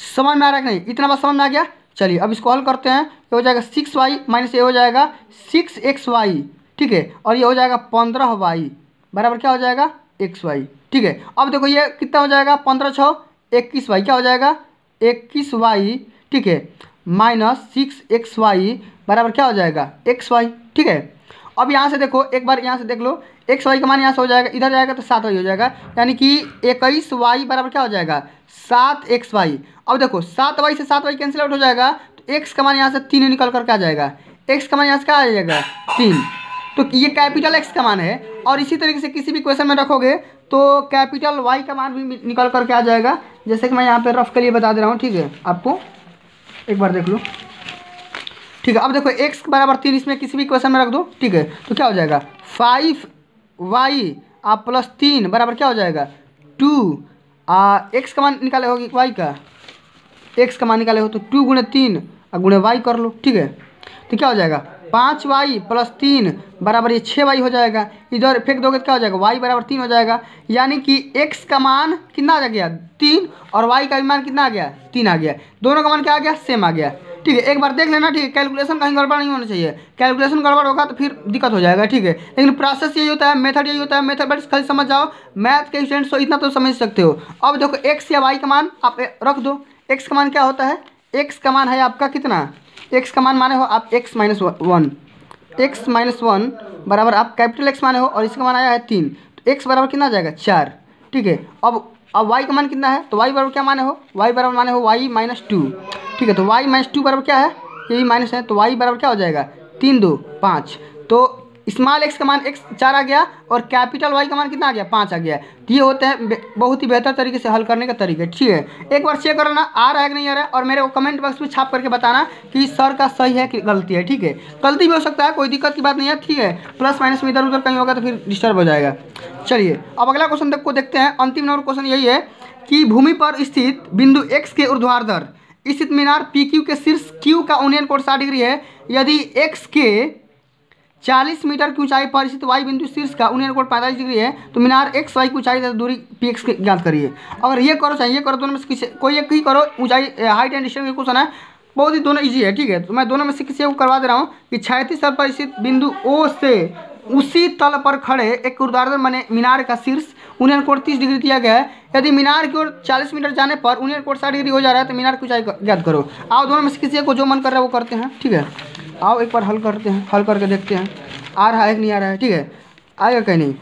समझ में आ रहा है कि नहीं, इतना बात समझ में आ गया। चलिए अब इसको हल करते हैं, ये हो जाएगा 6y माइनस ये हो जाएगा 6xy, ठीक है, और ये हो जाएगा 15y बराबर क्या हो जाएगा xy, ठीक है। अब देखो ये कितना हो जाएगा 15 6 21y, क्या हो जाएगा 21y, ठीक है, माइनस 6xy बराबर क्या हो जाएगा xy, ठीक है। अब यहाँ से देखो एक बार यहाँ से देख लो, xy का मान यहाँ से हो जाएगा, इधर जाएगा तो 7y हो जाएगा, यानी कि 21y बराबर क्या हो जाएगा 7xy। अब देखो 7y से 7y कैंसिल आउट हो जाएगा, तो x का मान यहाँ से 3 निकल करके आ जाएगा, x का मान यहाँ से क्या आ जाएगा 3, तो ये कैपिटल X का मान है। और इसी तरीके से किसी भी क्वेश्चन में रखोगे तो कैपिटल Y का मान भी निकल करके आ जाएगा, जैसे कि मैं यहाँ पे रफ के लिए बता दे रहा हूँ, ठीक है, आपको एक बार देख लो, ठीक है। अब देखो x बराबर 3 इसमें किसी भी क्वेश्चन में रख दो, ठीक है, तो क्या हो जाएगा 5y आप प्लस 3 बराबर क्या हो जाएगा 2, x का मान निकाले होगी y का, x का मान निकाले हो तो 2 गुणे 3 और गुणे y कर लो, ठीक है, तो क्या हो जाएगा 5y प्लस 3 बराबर ये 6y हो जाएगा, इधर फेंक दोगे तो क्या हो जाएगा y बराबर 3 हो जाएगा, यानी कि x का मान कितना आ गया 3 और y का भी मान कितना आ गया 3 आ गया, दोनों का मान क्या आ गया सेम आ गया, ठीक है। एक बार देख लेना, ठीक है, कैलकुलेशन कहीं गड़बड़ नहीं होना चाहिए, कैलकुलेशन गड़बड़ होगा तो फिर दिक्कत हो जाएगा, ठीक है। लेकिन प्रोसेस यही होता है, मेथड यही होता है, मेथड बस खाली समझ जाओ, मैथ के स्टूडेंट्स तो इतना तो समझ सकते हो। अब देखो x या y का मान आप रख दो, x का मान क्या होता है, x का मान है आपका कितना, x का मान माने हो आप x माइनस 1, x माइनस 1 बराबर आप कैपिटल X माने हो और इसका मान आया है 3, तो x बराबर कितना आ जाएगा 4, ठीक है। अब y का मान कितना है, तो y बराबर क्या माने हो, y बराबर माने हो y माइनस 2, ठीक है, तो y माइनस 2 बराबर क्या है, ये भी माइनस है, तो y बराबर क्या हो जाएगा 3 2 5, तो स्मॉल x का मान x 4 आ गया और कैपिटल y का मान कितना आ गया 5 आ गया। तो ये होते हैं बहुत ही बेहतर तरीके से हल करने का तरीके, ठीक है। एक बार चेक करना आ रहा है कि नहीं आ रहा है, और मेरे को कमेंट बॉक्स में छाप करके बताना कि सर का सही है कि गलती है, ठीक है। गलती भी हो सकता है, कोई दिक्कत की बात नहीं है, ठीक है, प्लस माइनस में इधर उधर कहीं होगा तो फिर डिस्टर्ब हो जाएगा। चलिए अब अगला क्वेश्चन को देखते हैं, अंतिम नंबर क्वेश्चन यही है कि भूमि पर स्थित बिंदु x के ऊर्ध्वाधर स्थित मीनार PQ के शीर्ष Q का उन्नयन कोण 60 डिग्री है, यदि x के 40 मीटर की ऊंचाई पर स्थित y बिंदु शीर्ष का उन्नयन कोण 45 डिग्री है, तो मीनार xy की ऊंचाई तथा दूरी px की ज्ञात करिए। अगर ये करो चाहे ये करो, दोनों में से किसी कोई एक ही करो, ऊंचाई हाइट एंड डिस्टेंस का क्वेश्चन है, बहुत ही दोनों इजी है, ठीक है। तो मैं दोनों में से किसी को करवा दे रहा हूँ कि क्षैतिज तल पर स्थित बिंदु O से उसी तल पर खड़े एक ऊर्ध्वाधर माने मीनार का शीर्ष उन्नयन कोण 30 डिग्री दिया गया है, यदि मीनार की ओर 40 मीटर जाने पर उन्नयन कोण 60 डिग्री हो जा रहा है, तो मीनार की ऊंचाई ज्ञात करो। आओ दोनों में से किसी को जो मन कर रहा है वो करते हैं, ठीक है। आओ एक बार हल करते हैं, हल करके देखते हैं आ रहा है कि नहीं आ रहा है, ठीक है, आएगा कहीं नहीं।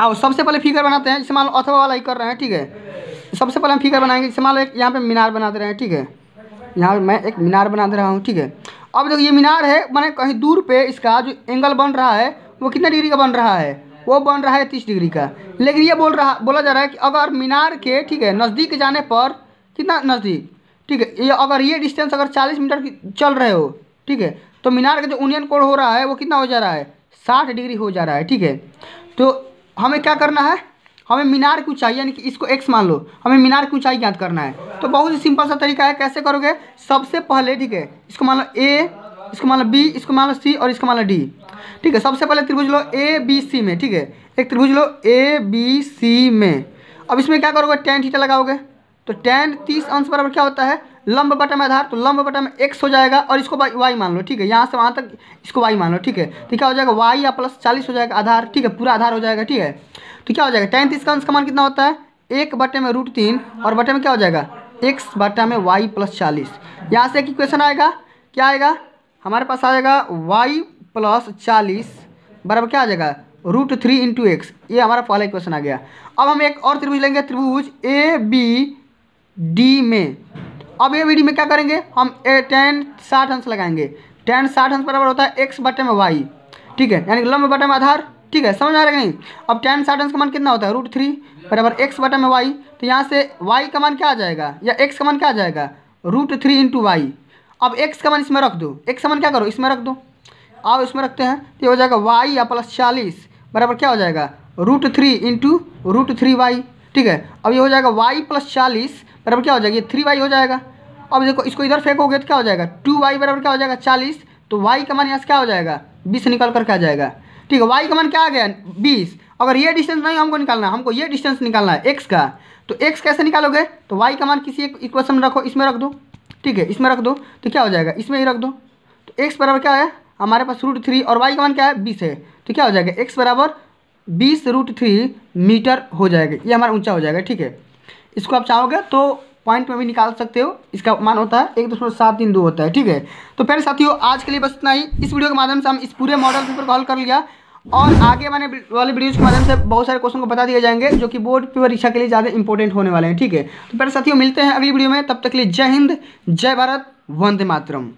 आओ सबसे पहले फिगर बनाते हैं, जैसे मान लो अथवा वाला ही कर रहे हैं, ठीक है। सबसे पहले हम फिगर बनाएंगे, जैसे मान लो एक यहाँ पे मीनार बना दे रहे हैं, ठीक है, यहाँ मैं एक मीनार बना दे रहा हूँ, ठीक है। अब देखो ये मीनार है, मैंने कहीं दूर पे इसका जो एंगल बन रहा है वो कितना डिग्री का बन रहा है, वो बन रहा है 30 डिग्री का। लेकिन ये बोला जा रहा है कि अगर मीनार के, ठीक है, नज़दीक जाने पर कितना नज़दीक, ठीक है, ये अगर ये डिस्टेंस अगर 40 मीटर की चल रहे हो, ठीक है, तो मीनार का जो उन्नयन कोण हो रहा है वो कितना हो जा रहा है 60 डिग्री हो जा रहा है, ठीक है। तो हमें क्या करना है, हमें मीनार की ऊंचाई यानी कि इसको x मान लो, हमें मीनार की ऊंचाई ज्ञात करना है। तो बहुत ही सिंपल सा तरीका है, कैसे करोगे, सबसे पहले, ठीक है, इसको मान लो a, इसको मान लो b, इसको मान लो c और इसको मान लो d, ठीक है। सबसे पहले त्रिभुज लो ABC में, ठीक है, एक त्रिभुज लो ABC में। अब इसमें क्या करोगे tan थीटा लगाओगे, तो tan 30 अंश बराबर क्या होता है लंब बटा में आधार, तो लंब बटा में x हो जाएगा और इसको y मान लो, ठीक है, यहाँ से वहाँ तक इसको y मान लो, ठीक है। तो क्या हो जाएगा y या प्लस 40 हो जाएगा आधार, ठीक है, पूरा आधार हो जाएगा, ठीक है। तो क्या हो जाएगा tan 30 का अंश का मान कितना होता है 1 बटे में √3 और बटे में क्या हो जाएगा x बटा में y प्लस 40। यहाँ से एक इक्वेशन आएगा, क्या आएगा हमारे पास आएगा y प्लस 40 बराबर क्या आ जाएगा √3 इंटू x, ये हमारा पहला इक्वेशन आ गया। अब हम एक और त्रिभुज लेंगे, त्रिभुज ABD में। अब ABD में क्या करेंगे हम tan 60 अंश लगाएंगे, tan 60 अंश बराबर होता है x बटे में y, ठीक है, यानी लंब बटे में आधार, ठीक है, समझ आ रहा है कि नहीं। अब tan 60 अंश का मान कितना होता है √3 बराबर x बटे में y, तो यहाँ से y का मान क्या आ जाएगा या x का मान क्या आ जाएगा √3 इंटू y। अब x का मान इसमें रख दो, x का मान क्या करो इसमें रख दो, आओ इसमें रखते हैं, तो ये हो जाएगा वाई या प्लस 40 बराबर क्या हो जाएगा √3 इंटू √3y। ठीक है, अब ये हो जाएगा y प्लस 40 बराबर क्या हो जाएगा, ये 3y हो जाएगा। अब देखो इसको इधर फेंकोगे तो क्या हो जाएगा 2y बराबर क्या हो जाएगा 40, तो y का मान यहाँ से क्या हो जाएगा 20 निकल कर क्या आ जाएगा। ठीक है, y का मान क्या आ गया 20। अगर ये डिस्टेंस नहीं हमको निकालना है, हमको ये डिस्टेंस निकालना है x का, तो x कैसे निकालोगे, तो y का मान किसी एक इक्वेशन में रखो, इसमें रख दो। ठीक है, इसमें रख दो तो क्या हो जाएगा, इसमें ही रख दो। तो x बराबर क्या है हमारे पास √3 और y का मान क्या है 20 है, तो क्या हो जाएगा x बराबर 20√3 मीटर हो जाएगा, ये हमारा ऊंचा हो जाएगा। ठीक है, इसको आप चाहोगे तो पॉइंट में भी निकाल सकते हो, इसका मान होता है 1.732 होता है। ठीक है, तो फिर साथियों आज के लिए बस इतना ही। इस वीडियो के माध्यम से हम इस पूरे मॉडल पेपर को हल कर लिया और आगे मैंने वाले वीडियोज़ के माध्यम से बहुत सारे क्वेश्चन को बता दिए जाएंगे जो कि बोर्ड परीक्षा के लिए ज़्यादा इंपॉर्टेंट होने वाले हैं। ठीक है, तो फिर साथियों मिलते हैं अगली वीडियो में, तब तक के लिए जय हिंद, जय भारत, वंदे मातरम।